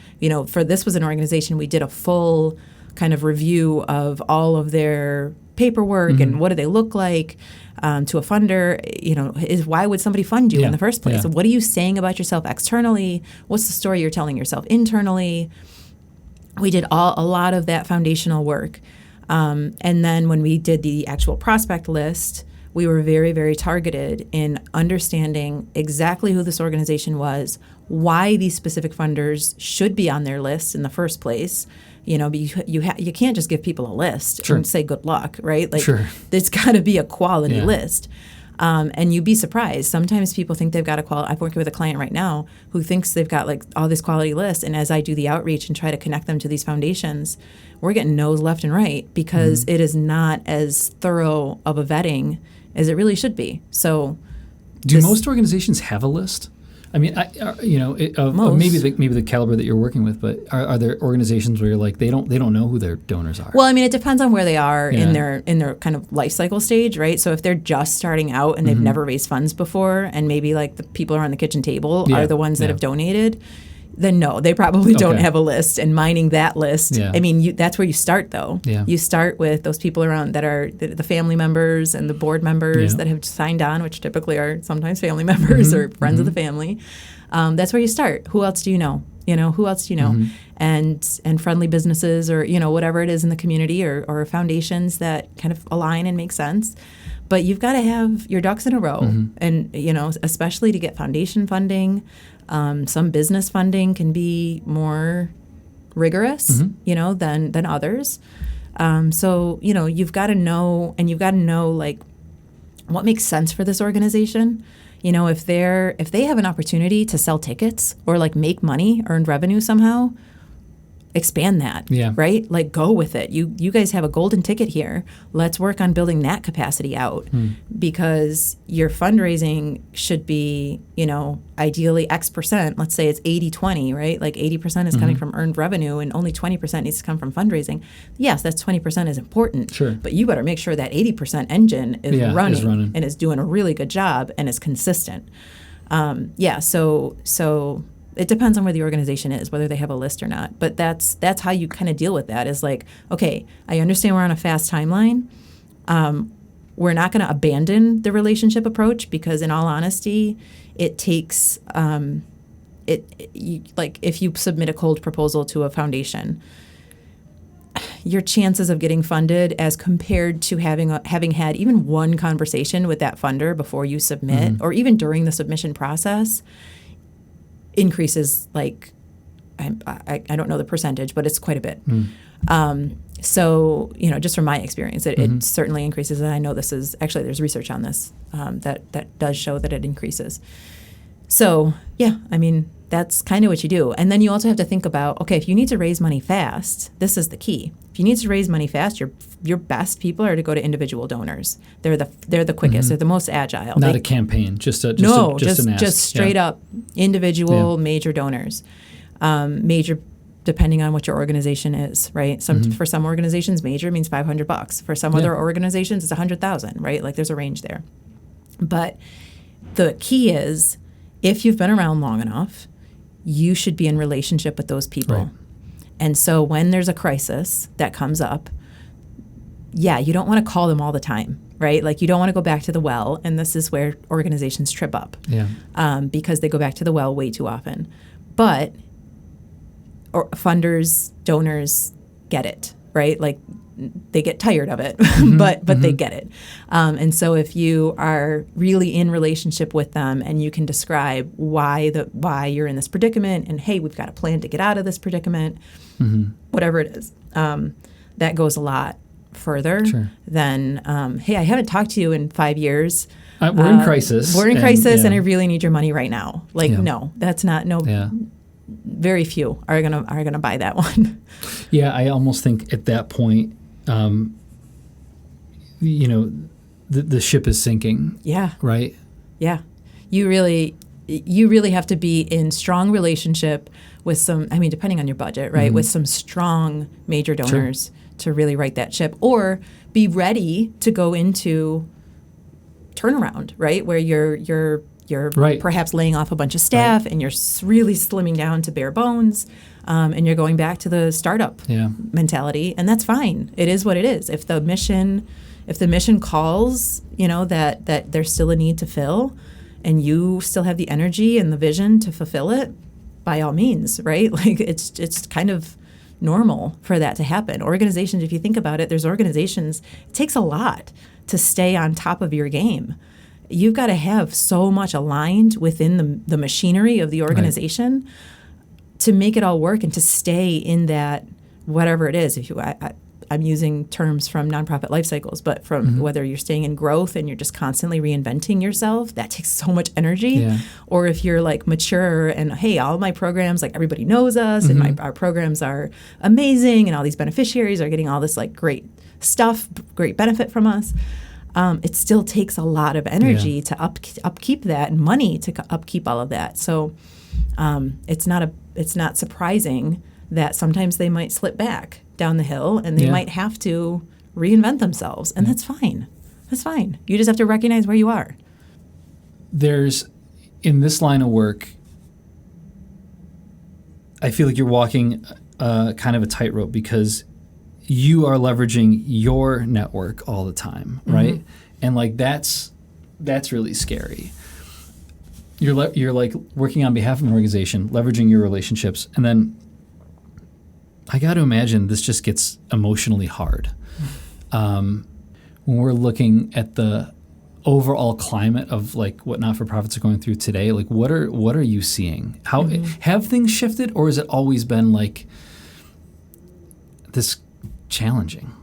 For this was an organization, we did a full kind of review of all of their paperwork and what do they look like to a funder. Is why would somebody fund you in the first place? Yeah. What are you saying about yourself externally? What's the story you're telling yourself internally? We did a lot of that foundational work. And then when we did the actual prospect list, we were very, very targeted in understanding exactly who this organization was, why these specific funders should be on their list in the first place. But you can't just give people a list and say good luck, right? There's got to be a quality list. And you'd be surprised. Sometimes people think they've got I'm working with a client right now who thinks they've got all this quality list. And as I do the outreach and try to connect them to these foundations, we're getting no's left and right because it is not as thorough of a vetting as it really should be. So, do most organizations have a list? I mean, maybe the caliber that you're working with, but are there organizations where you're like they don't know who their donors are? Well, I mean, it depends on where they are in their kind of life cycle stage, right? So if they're just starting out and they've never raised funds before, and maybe the people around the kitchen table are the ones that have donated, then no, they probably don't have a list. And mining that list, I mean, that's where you start, though. Yeah. You start with those people around that are the family members and the board members that have signed on, which typically are sometimes family members or friends of the family. That's where you start. Who else do you know? Who else do you know? And friendly businesses or, whatever it is in the community or foundations that kind of align and make sense. But you've got to have your ducks in a row. And, especially to get foundation funding. Some business funding can be more rigorous, than others. So, you've got to know, and you've got to know, what makes sense for this organization. If they have an opportunity to sell tickets or make money, earn revenue somehow, expand that, right? Go with it. You guys have a golden ticket here. Let's work on building that capacity out because your fundraising should be, ideally X percent. Let's say it's 80-20, right? 80% is coming from earned revenue and only 20% needs to come from fundraising. Yes, that's 20% is important, but you better make sure that 80% engine is running and is doing a really good job and is consistent. So it depends on where the organization is, whether they have a list or not. But that's how you kind of deal with that is okay, I understand we're on a fast timeline. We're not going to abandon the relationship approach because in all honesty, it takes, if you submit a cold proposal to a foundation, your chances of getting funded as compared to having had even one conversation with that funder before you submit or even during the submission process increases I don't know the percentage, but it's quite a bit. So, just from my experience, it certainly increases. And I know this is actually there's research on this that does show that it increases. So, I mean, that's kind of what you do. And then you also have to think about, okay, if you need to raise money fast, this is the key. If you need to raise money fast, your best people are to go to individual donors. They're the quickest. They're the most agile. Not a campaign, just an ask. Just straight up individual major donors. Major, depending on what your organization is, right? For some organizations, major means $500. For some other organizations, it's $100,000, right? There's a range there. But the key is, if you've been around long enough, you should be in relationship with those people. Right. And so when there's a crisis that comes up, you don't want to call them all the time, right? You don't want to go back to the well, and this is where organizations trip up because they go back to the well way too often. But funders, donors get it, right? They get tired of it, but they get it. And so if you are really in relationship with them and you can describe why you're in this predicament and, hey, we've got a plan to get out of this predicament, whatever it is, that goes a lot further than, hey, I haven't talked to you in 5 years. We're in crisis. We're in crisis and I really need your money right now. No, that's not, very few are gonna buy that one. Yeah, I almost think at that point, the ship is sinking. Yeah. Right? Yeah. You really, you really have to be in strong relationship with some, I mean, depending on your budget, right, with some strong major donors to really right that ship, or be ready to go into turnaround, right, where you're perhaps laying off a bunch of staff and you're really slimming down to bare bones, and you're going back to the startup mentality, and that's fine. It is what it is. If the mission calls, that there's still a need to fill, and you still have the energy and the vision to fulfill it, by all means, right? Like it's kind of normal for that to happen. Organizations, if you think about it, it takes a lot to stay on top of your game. You've got to have so much aligned within the machinery of the organization to make it all work and to stay in that, whatever it is. I'm using terms from nonprofit life cycles, but from whether you're staying in growth and you're just constantly reinventing yourself, that takes so much energy. Yeah. Or if you're like mature and, hey, all my programs, like everybody knows us and our programs are amazing and all these beneficiaries are getting all this like great stuff, great benefit from us. It still takes a lot of energy to upkeep that and money to upkeep all of that. So it's not surprising that sometimes they might slip back down the hill and they might have to reinvent themselves, and that's fine. That's fine. You just have to recognize where you are. There's, in this line of work, I feel like you're walking kind of a tightrope because you are leveraging your network all the time, right? And like that's really scary. You're like working on behalf of an organization, leveraging your relationships, and then I got to imagine this just gets emotionally hard. When we're looking at the overall climate of like what not-for-profits are going through today, like what are you seeing? How have things shifted, or has it always been like this challenging?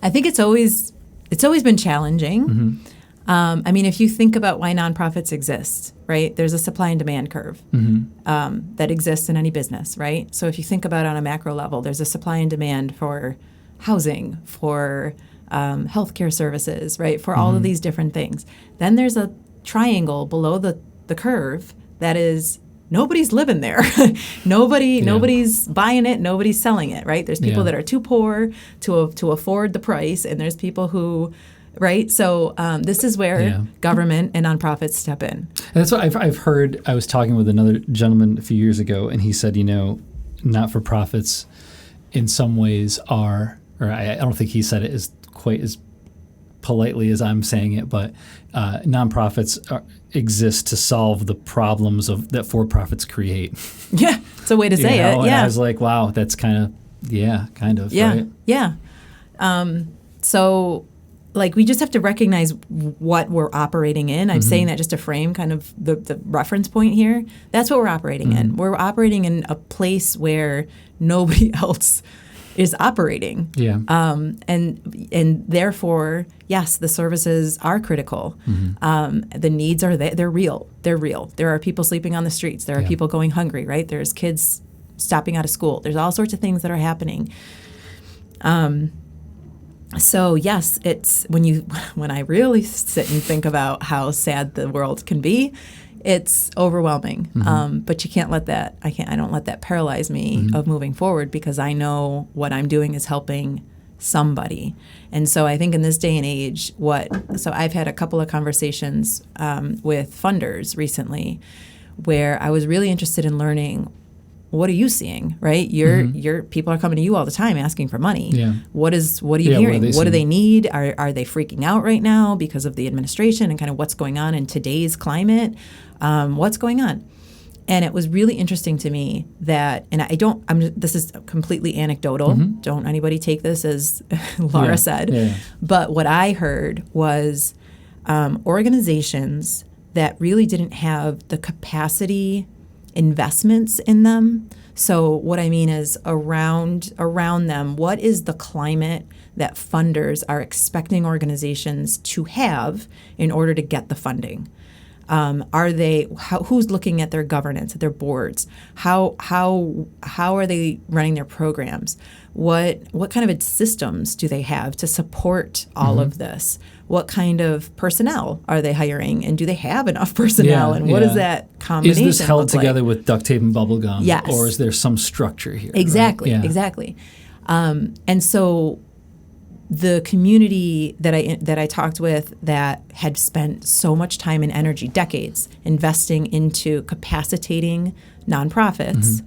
I think it's always been challenging. I mean, if you think about why nonprofits exist, right? There's a supply and demand curve that exists in any business, right? So if you think about it on a macro level, there's a supply and demand for housing, for healthcare services, right? For all of these different things. Then there's a triangle below the curve that is nobody's living there. Nobody's buying it. Nobody's selling it, right? There's people that are too poor to afford the price, and there's people who, right? So this is where government and nonprofits step in. And that's what I've heard. I was talking with another gentleman a few years ago, and he said, not-for-profits in some ways are, or I don't think he said it as quite as politely as I'm saying it, but nonprofits exist to solve the problems that for-profits create. Yeah, it's a way to say it. And I was like, wow, that's kind of, right? Yeah. So, like, we just have to recognize what we're operating in. I'm saying that just to frame kind of the reference point here. That's what we're operating in. We're operating in a place where nobody else is operating. Yeah. And therefore, yes, the services are critical. The needs are there. They're real. There are people sleeping on the streets. There are people going hungry, right? There's kids stopping out of school. There's all sorts of things that are happening. So yes, it's when I really sit and think about how sad the world can be, it's overwhelming. But you can't let that. I don't let that paralyze me of moving forward, because I know what I'm doing is helping somebody. And so I think in this day and age, so I've had a couple of conversations with funders recently, where I was really interested in learning, what are you seeing, right? Your people are coming to you all the time asking for money. Yeah. What are you hearing? What do they need? Are they freaking out right now because of the administration and kind of what's going on in today's climate? What's going on? And it was really interesting to me that, and this is completely anecdotal. Don't anybody take this as Lara said. Yeah. But what I heard was organizations that really didn't have the capacity investments in them. So what I mean is around them, what is the climate that funders are expecting organizations to have in order to get the funding? Who's looking at their governance, at their boards? How are they running their programs? What kind of systems do they have to support all of this? What kind of personnel are they hiring, and do they have enough personnel? And what does that combination Is this held look together like? with duct tape and bubble gum? Yes. Or is there some structure here? Exactly, right? exactly. And so the community that I talked with that had spent so much time and energy, decades, investing into capacitating nonprofits,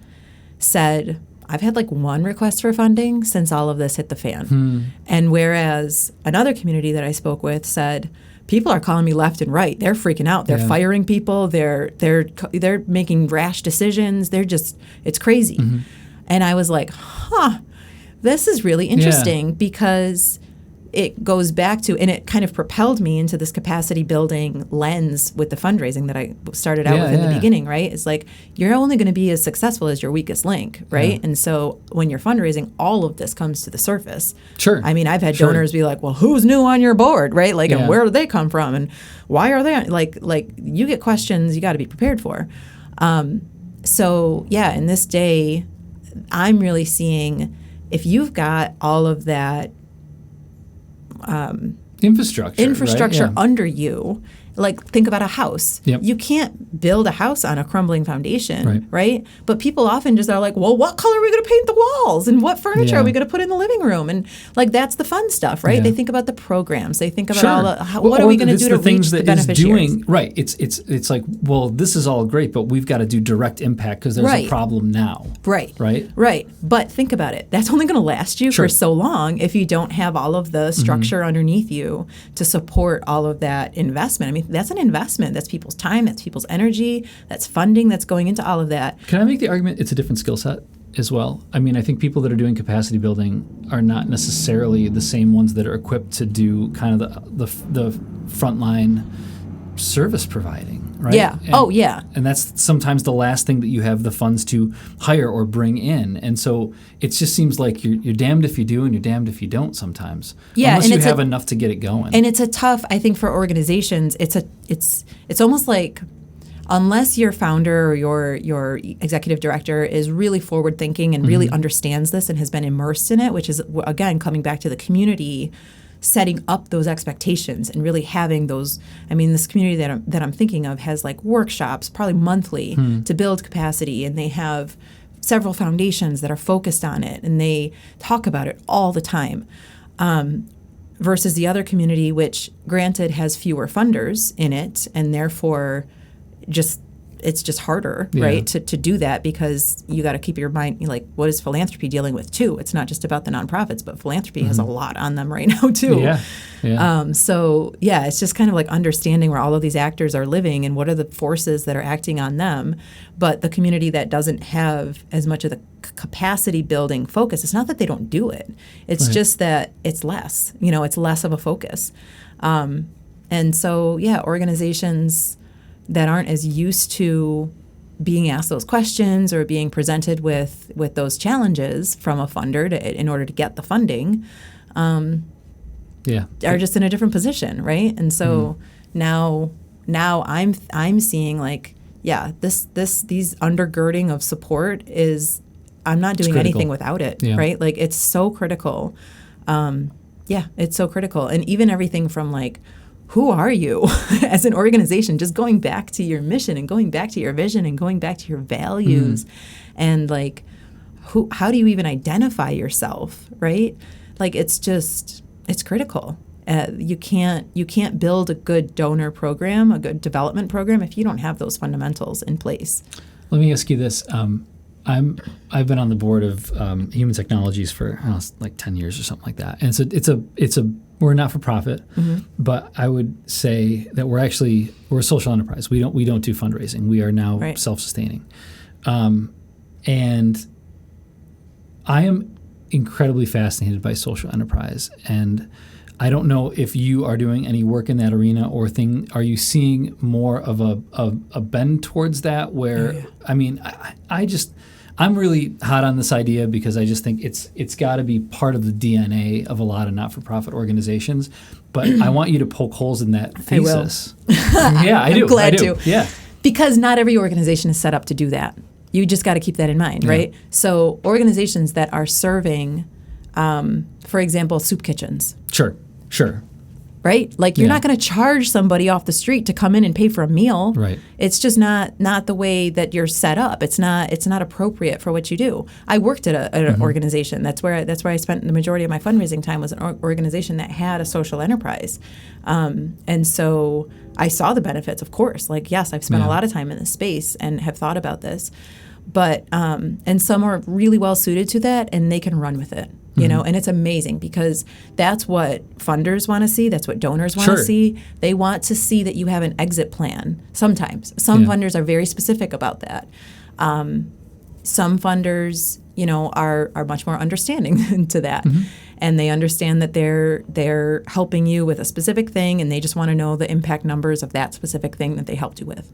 said, I've had like one request for funding since all of this hit the fan. And whereas another community that I spoke with said, people are calling me left and right. They're freaking out. They're firing people. They're making rash decisions. It's crazy. And I was like, this is really interesting because it goes back to, and it kind of propelled me into this capacity building lens with the fundraising that I started out with in the beginning, right? It's like, you're only going to be as successful as your weakest link, right? Yeah. And so when you're fundraising, all of this comes to the surface. Sure. I mean, I've had donors be like, well, who's new on your board, right? Like, and where do they come from? And why are they, like you get questions you got to be prepared for. So yeah, in this day, I'm really seeing if you've got all of that infrastructure right? under you, like think about a house. You can't build a house on a crumbling foundation, right? But people often just are like, well, what color are we going to paint the walls? And what furniture are we going to put in the living room? And like, that's the fun stuff, right? They think about the programs. They think about all the, what are we going to do to reach the beneficiaries? Right. It's like, well, this is all great, but we've got to do direct impact because there's a problem now. Right. But think about it. That's only going to last you for so long if you don't have all of the structure underneath you to support all of that investment. I mean, that's an investment. That's people's time. That's people's energy. That's funding that's going into all of that. Can I make the argument it's a different skill set as well? I mean, I think people that are doing capacity building are not necessarily the same ones that are equipped to do kind of the frontline service providing, right? Yeah. And that's sometimes the last thing that you have the funds to hire or bring in. And so it just seems like you're damned if you do and you're damned if you don't sometimes. Yeah, unless you have enough to get it going. And it's a tough, I think, for organizations, it's almost like unless your founder or your executive director is really forward thinking and really understands this and has been immersed in it, which is, again, coming back to the community, setting up those expectations and really having those. I mean, this community that I'm thinking of has like workshops probably monthly to build capacity, and they have several foundations that are focused on it, and they talk about it all the time. Versus the other community, which granted has fewer funders in it, and therefore it's just harder, right, to do that, because you got to keep your mind, like, what is philanthropy dealing with too? It's not just about the nonprofits, but philanthropy has a lot on them right now too. So it's just kind of like understanding where all of these actors are living and what are the forces that are acting on them. But the community that doesn't have as much of the capacity building focus, it's not that they don't do it. It's just that it's less, it's less of a focus. And so, organizations that aren't as used to being asked those questions or being presented with those challenges from a funder in order to get the funding, are just in a different position, right? And so now I'm seeing like, these undergirding of support is, I'm not doing anything without it, right? Like, it's so critical. It's so critical. And even everything from like, who are you as an organization, just going back to your mission and going back to your vision and going back to your values and like, how do you even identify yourself, right? Like, it's critical. You can't build a good donor program, a good development program, if you don't have those fundamentals in place. Let me ask you this. I've been on the board of Human Technologies for like 10 years or something like that, and so we're a not-for-profit, but I would say that we're a social enterprise. We don't do fundraising. We are now self-sustaining, and I am incredibly fascinated by social enterprise. And I don't know if you are doing any work in that arena are you seeing more of a bend towards that? Where I mean, I'm really hot on this idea because I just think it's got to be part of the DNA of a lot of not-for-profit organizations. but I want you to poke holes in that I will. thesis. Yeah, I do. I'm glad I do. to. Yeah. Because not every organization is set up to do that. You just got to keep that in mind, right? So organizations that are serving, for example, soup kitchens, Sure. right? Like you're not going to charge somebody off the street to come in and pay for a meal. Right. It's just not the way that you're set up. It's not appropriate for what you do. I worked at an organization. That's where I spent the majority of my fundraising time, was an organization that had a social enterprise. And so I saw the benefits, of course. Like, yes, I've spent a lot of time in this space and have thought about this. But and some are really well suited to that, and they can run with it. You know, and it's amazing because that's what funders want to see. That's what donors want to see. They want to see that you have an exit plan. Sometimes some funders are very specific about that. Some funders, you know, are much more understanding to that, and they understand that they're helping you with a specific thing, and they just want to know the impact numbers of that specific thing that they helped you with.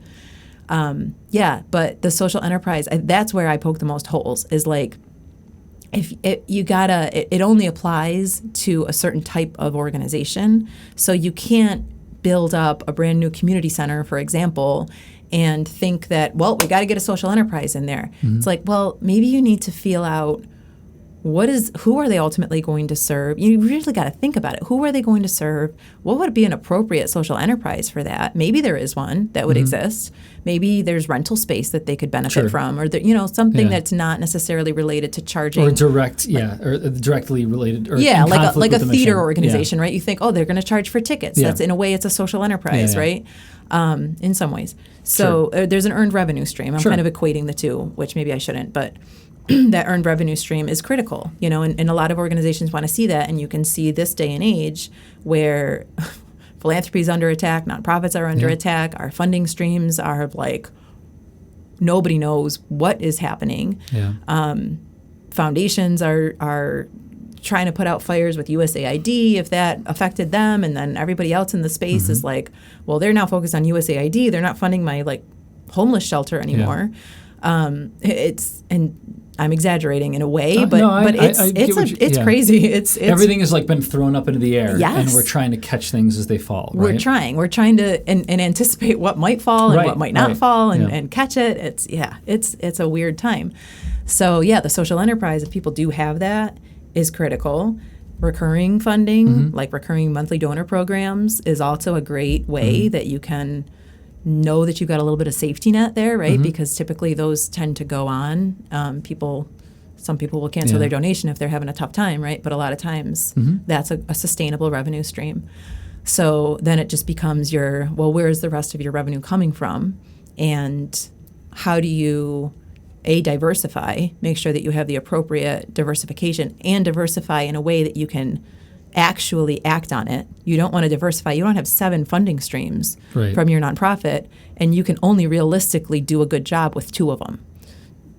But the social enterprise, that's where I poke the most holes. Is like, if it only applies to a certain type of organization. So you can't build up a brand new community center, for example, and think that, well, we got to get a social enterprise in there. It's like, well, maybe you need to feel out who are they ultimately going to serve? You really got to think about it. Who are they going to serve? What would be an appropriate social enterprise for that? Maybe there is one that would exist. Maybe there's rental space that they could benefit from, or something that's not necessarily related to charging. Or directly related. Or like a theater mission. organization, right? You think, oh, they're going to charge for tickets. That's, in a way, it's a social enterprise, right? In some ways. So there's an earned revenue stream. I'm kind of equating the two, which maybe I shouldn't, but that earned revenue stream is critical, and a lot of organizations want to see that. And you can see this day and age where philanthropy is under attack, nonprofits are under attack, our funding streams are like, nobody knows what is happening. Foundations are trying to put out fires with USAID if that affected them, and then everybody else in the space is like, well, they're now focused on USAID, they're not funding my homeless shelter anymore. And I'm exaggerating in a way, but it's crazy. It's everything has been thrown up into the air, yes. and we're trying to catch things as they fall. Right? We're trying to and anticipate what might fall and what might not fall, and catch it. It's a weird time. So the social enterprise, if people do have that, is critical. Recurring funding, like recurring monthly donor programs, is also a great way that you can know that you've got a little bit of safety net there, right? Because typically those tend to go on. Some people will cancel their donation if they're having a tough time, right? But a lot of times that's a sustainable revenue stream. So then it just becomes where is the rest of your revenue coming from? And how do you, diversify, make sure that you have the appropriate diversification, and diversify in a way that you can actually act on it. You don't want to diversify. You don't have 7 funding streams from your nonprofit, and you can only realistically do a good job with 2 of them.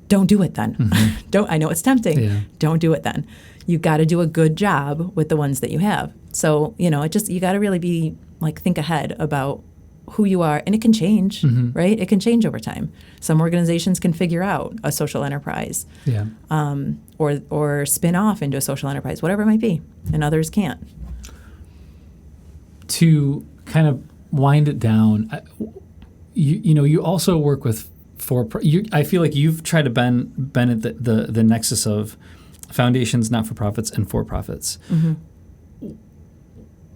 Don't do it then. I know it's tempting. Yeah. Don't do it then. You got to do a good job with the ones that you have. So, you got to really think ahead about who you are, and it can change, right? It can change over time. Some organizations can figure out a social enterprise, or spin off into a social enterprise, whatever it might be, and others can't. To kind of wind it down, you also work with I feel like you've tried to bend at the nexus of foundations, not-for-profits, and for-profits.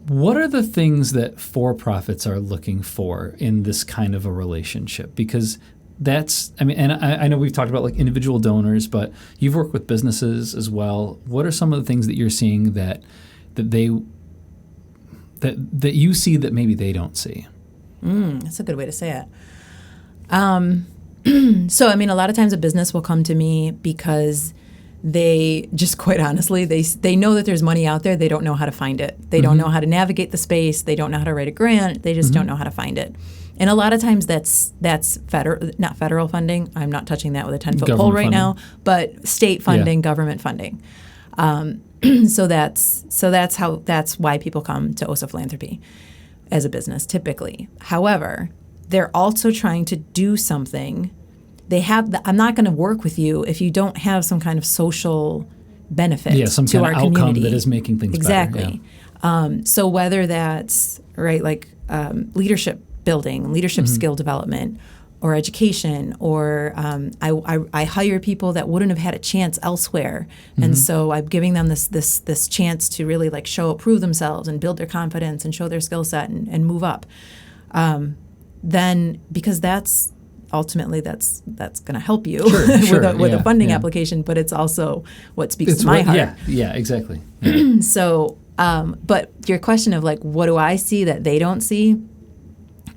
What are the things that for-profits are looking for in this kind of a relationship? Because I know we've talked about individual donors, but you've worked with businesses as well. What are some of the things that you're seeing that you see that maybe they don't see? That's a good way to say it. So, a lot of times a business will come to me because they just, quite honestly, they know that there's money out there. They don't know how to find it. They don't know how to navigate the space. They don't know how to write a grant. They just don't know how to find it. And a lot of times that's not federal funding. I'm not touching that with a 10-foot pole right now, but state funding, government funding. So that's why people come to OSA Philanthropy as a business typically. However, they're also trying to do something. I'm not going to work with you if you don't have some kind of social benefit some to kind our of outcome community that is making things exactly. better. So whether that's right, like leadership building, leadership skill development, or education, or I hire people that wouldn't have had a chance elsewhere, and so I'm giving them this chance to really like prove themselves and build their confidence and show their skill set and move up. Then because that's ultimately that's going to help you with a funding application, but it's also what speaks to my heart. Yeah, exactly. So, but your question of like, what do I see that they don't see,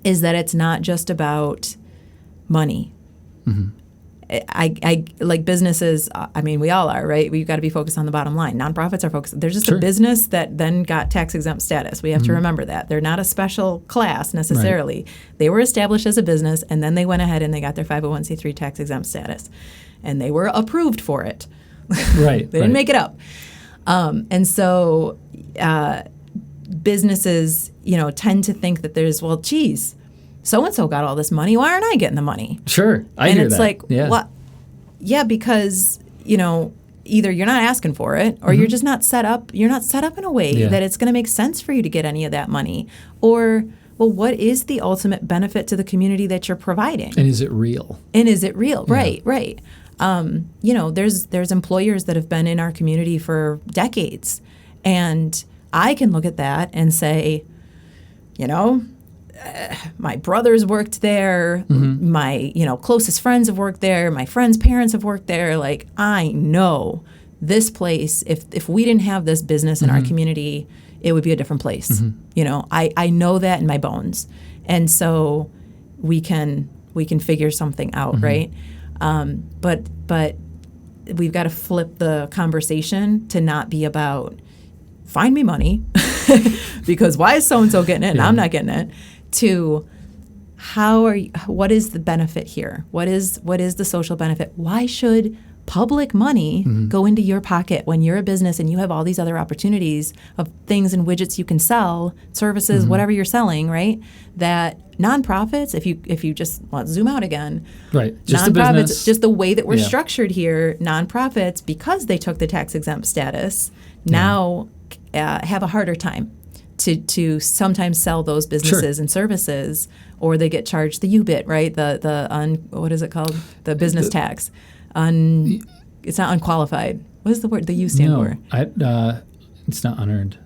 is that it's not just about money. I like businesses. I mean, we all are, right? We've got to be focused on the bottom line. Nonprofits are focused. They're just a business that then got tax exempt status. We have to remember that. They're not a special class necessarily. Right. They were established as a business, and then they went ahead and they got their 501c3 tax exempt status. And they were approved for it. Right. They didn't make it up. And so businesses, tend to think that there's, well, geez, so-and-so got all this money. Why aren't I getting the money? Sure. I hear that. And it's like, what? Yeah, because, either you're not asking for it or you're just not set up. You're not set up in a way that it's going to make sense for you to get any of that money. Or, well, what is the ultimate benefit to the community that you're providing? And is it real? Right. There's employers that have been in our community for decades. And I can look at that and say, my brothers worked there, my closest friends have worked there, my friends' parents have worked there. Like, I know this place, if we didn't have this business in our community, it would be a different place. I know that in my bones. And so we can figure something out, right? But we've got to flip the conversation to not be about find me money because why is so-and-so getting it and I'm not getting it, to what is the benefit here? What is the social benefit? Why should public money go into your pocket when you're a business and you have all these other opportunities of things and widgets you can sell, services, whatever you're selling, right? That nonprofits, if you just zoom out again, right? Just nonprofits, just the way that we're structured here, nonprofits, because they took the tax exempt status, now have a harder time to sometimes sell those businesses and services, or they get charged the U-bit, right? What is it called? The business tax. It's not unqualified. What is the word the U stand for? It's not unearned.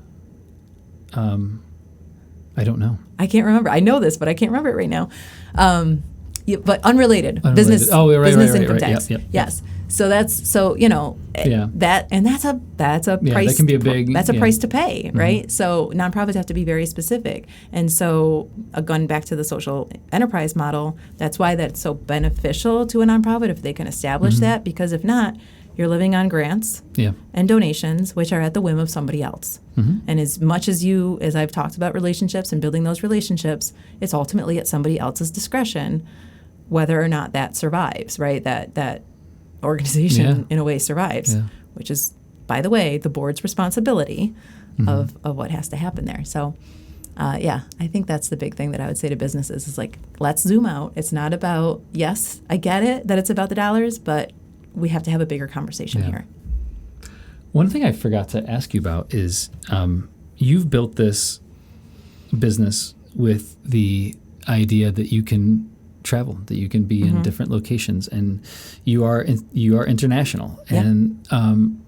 I don't know. I can't remember. I know this, but I can't remember it right now. But unrelated. Business. Oh, right, business right, income right. tax. Yep. Yes. So that's that, and that's a price. That can be a big. That's a price to pay, right? So nonprofits have to be very specific, and so going back to the social enterprise model, that's why that's so beneficial to a nonprofit if they can establish that, because if not, you're living on grants and donations, which are at the whim of somebody else. And as much as I've talked about relationships and building those relationships, it's ultimately at somebody else's discretion whether or not that survives, right? That organization in a way survives, which is, by the way, the board's responsibility of what has to happen there. So, I think that's the big thing that I would say to businesses is like, let's zoom out. It's not about, yes, I get it that it's about the dollars, but we have to have a bigger conversation here. One thing I forgot to ask you about is you've built this business with the idea that you can travel, that you can be in different locations, and you are international. And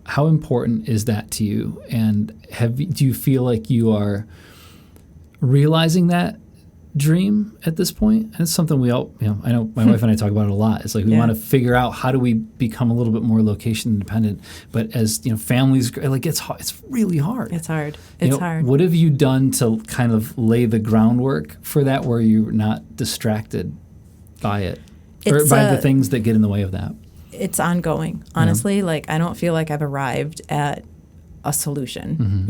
how important is that to you? And do you feel like you are realizing that dream at this point? And it's something we all, I know my wife and I talk about it a lot. It's like we want to figure out how do we become a little bit more location independent. But as families, like it's really hard. It's hard. It's hard. What have you done to kind of lay the groundwork for that, where you're not distracted by it or by the things that get in the way of that? It's ongoing, honestly. Like, I don't feel like I've arrived at a solution,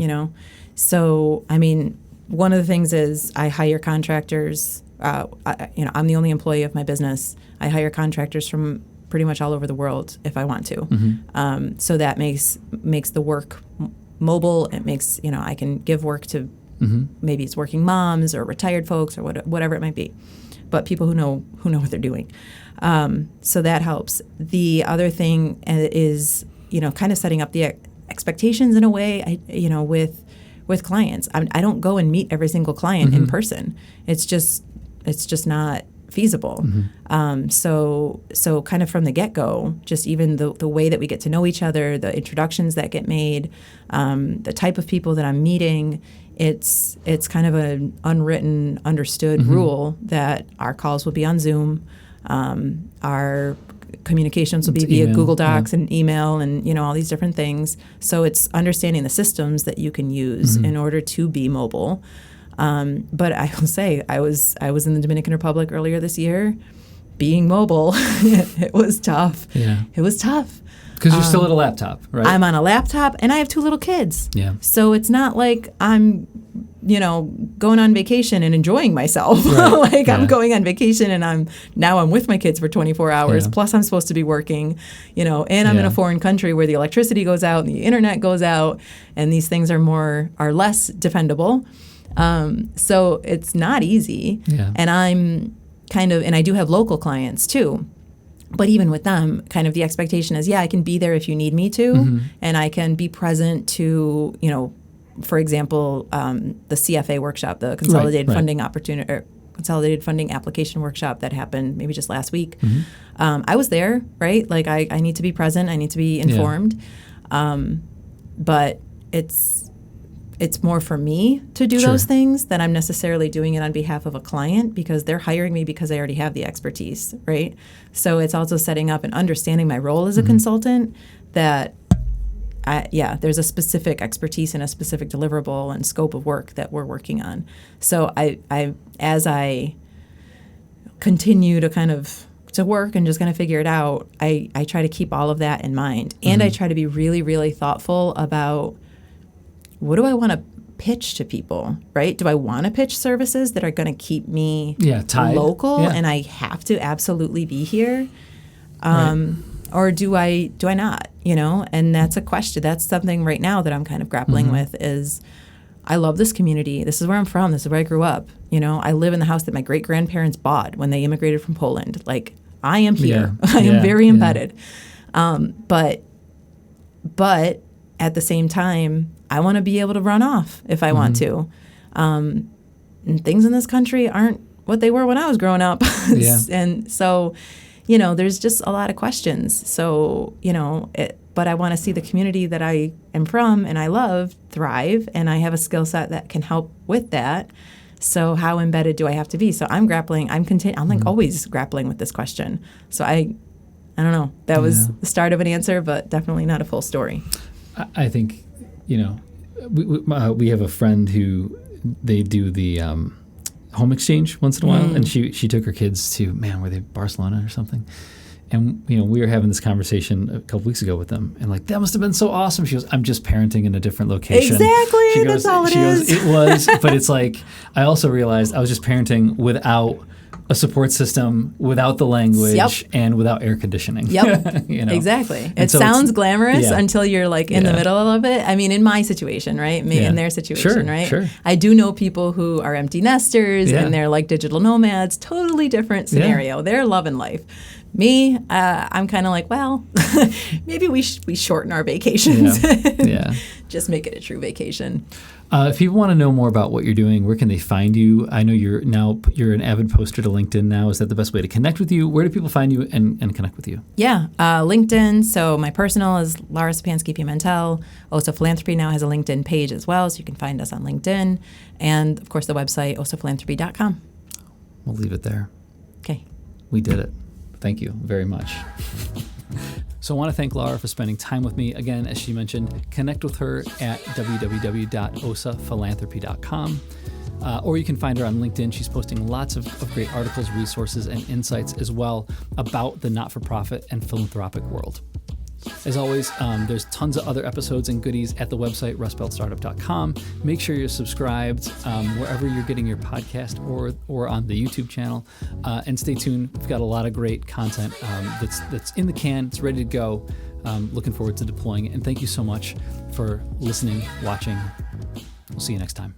So, I mean, one of the things is I hire contractors. I'm the only employee of my business. I hire contractors from pretty much all over the world if I want to. So that makes the work mobile. It makes, I can give work to maybe it's working moms or retired folks or whatever it might be, but people who know what they're doing. So that helps. The other thing is, kind of setting up the expectations in a way, with clients. I don't go and meet every single client in person. It's just not feasible. So kind of from the get-go, just even the way that we get to know each other, the introductions that get made, the type of people that I'm meeting, it's kind of an unwritten, understood rule that our calls will be on Zoom, our communications will be via Google Docs and email and all these different things. So it's understanding the systems that you can use in order to be mobile. But I will say, I was in the Dominican Republic earlier this year. Being mobile, it was tough. Yeah. It was tough. Because you're still at a laptop, right? I'm on a laptop, and I have 2 little kids. Yeah. So it's not like I'm, going on vacation and enjoying myself. Right. I'm going on vacation, and I'm with my kids for 24 hours. Yeah. Plus, I'm supposed to be working, and I'm in a foreign country where the electricity goes out and the internet goes out, and these things are less defendable. So it's not easy. Yeah. And and I do have local clients too. But even with them, kind of the expectation is, I can be there if you need me to, and I can be present to, for example, the CFA workshop, the Consolidated Funding Opportunity, or Consolidated Funding Application Workshop that happened maybe just last week. I was there, right? Like I need to be present, I need to be informed, but it's more for me to do those things than I'm necessarily doing it on behalf of a client, because they're hiring me because I already have the expertise, right? So it's also setting up and understanding my role as a consultant, that there's a specific expertise and a specific deliverable and scope of work that we're working on. So as I continue to kind of to work and just kind of figure it out, I try to keep all of that in mind. And I try to be really, really thoughtful about, what do I want to pitch to people, right? Do I want to pitch services that are going to keep me local and I have to absolutely be here? Or do I not, And that's a question. That's something right now that I'm kind of grappling with is, I love this community. This is where I'm from. This is where I grew up. I live in the house that my great-grandparents bought when they immigrated from Poland. Like, I am here. I am very embedded. But at the same time, I want to be able to run off if I want to. And things in this country aren't what they were when I was growing up. And so, there's just a lot of questions. So, but I want to see the community that I am from and I love thrive, and I have a skill set that can help with that. So how embedded do I have to be? So I'm grappling. I'm like always grappling with this question. So I don't know. That was the start of an answer, but definitely not a full story. I think, we have a friend who they do the home exchange once in a while, and she took her kids to, were they Barcelona or something? And, we were having this conversation a couple weeks ago with them, and like, that must have been so awesome. She goes, I'm just parenting in a different location. Exactly. That's all it is. It was, but it's like, I also realized I was just parenting without a support system, without the language, and without air conditioning. Exactly. It sounds glamorous until you're like in the middle of it. I mean, in my situation, right? In their situation, right? Sure. I do know people who are empty nesters and they're like digital nomads. Totally different scenario. They're loving life. Me, I'm kind of like, well, maybe we shorten our vacations. Just make it a true vacation. If people want to know more about what you're doing, where can they find you? I know you're an avid poster to LinkedIn now. Is that the best way to connect with you? Where do people find you and connect with you? LinkedIn. So my personal is Lara Sepanski Pimentel. OSA Philanthropy now has a LinkedIn page as well, so you can find us on LinkedIn. And, of course, the website, osaphilanthropy.com. We'll leave it there. Okay. We did it. Thank you very much. So I want to thank Lara for spending time with me. Again, as she mentioned, connect with her at www.osaphilanthropy.com. Or you can find her on LinkedIn. She's posting lots of great articles, resources, and insights as well about the not-for-profit and philanthropic world. As always, there's tons of other episodes and goodies at the website, rustbeltstartup.com. Make sure you're subscribed wherever you're getting your podcast or on the YouTube channel. And stay tuned. We've got a lot of great content that's in the can. It's ready to go. Looking forward to deploying it. And thank you so much for listening, watching. We'll see you next time.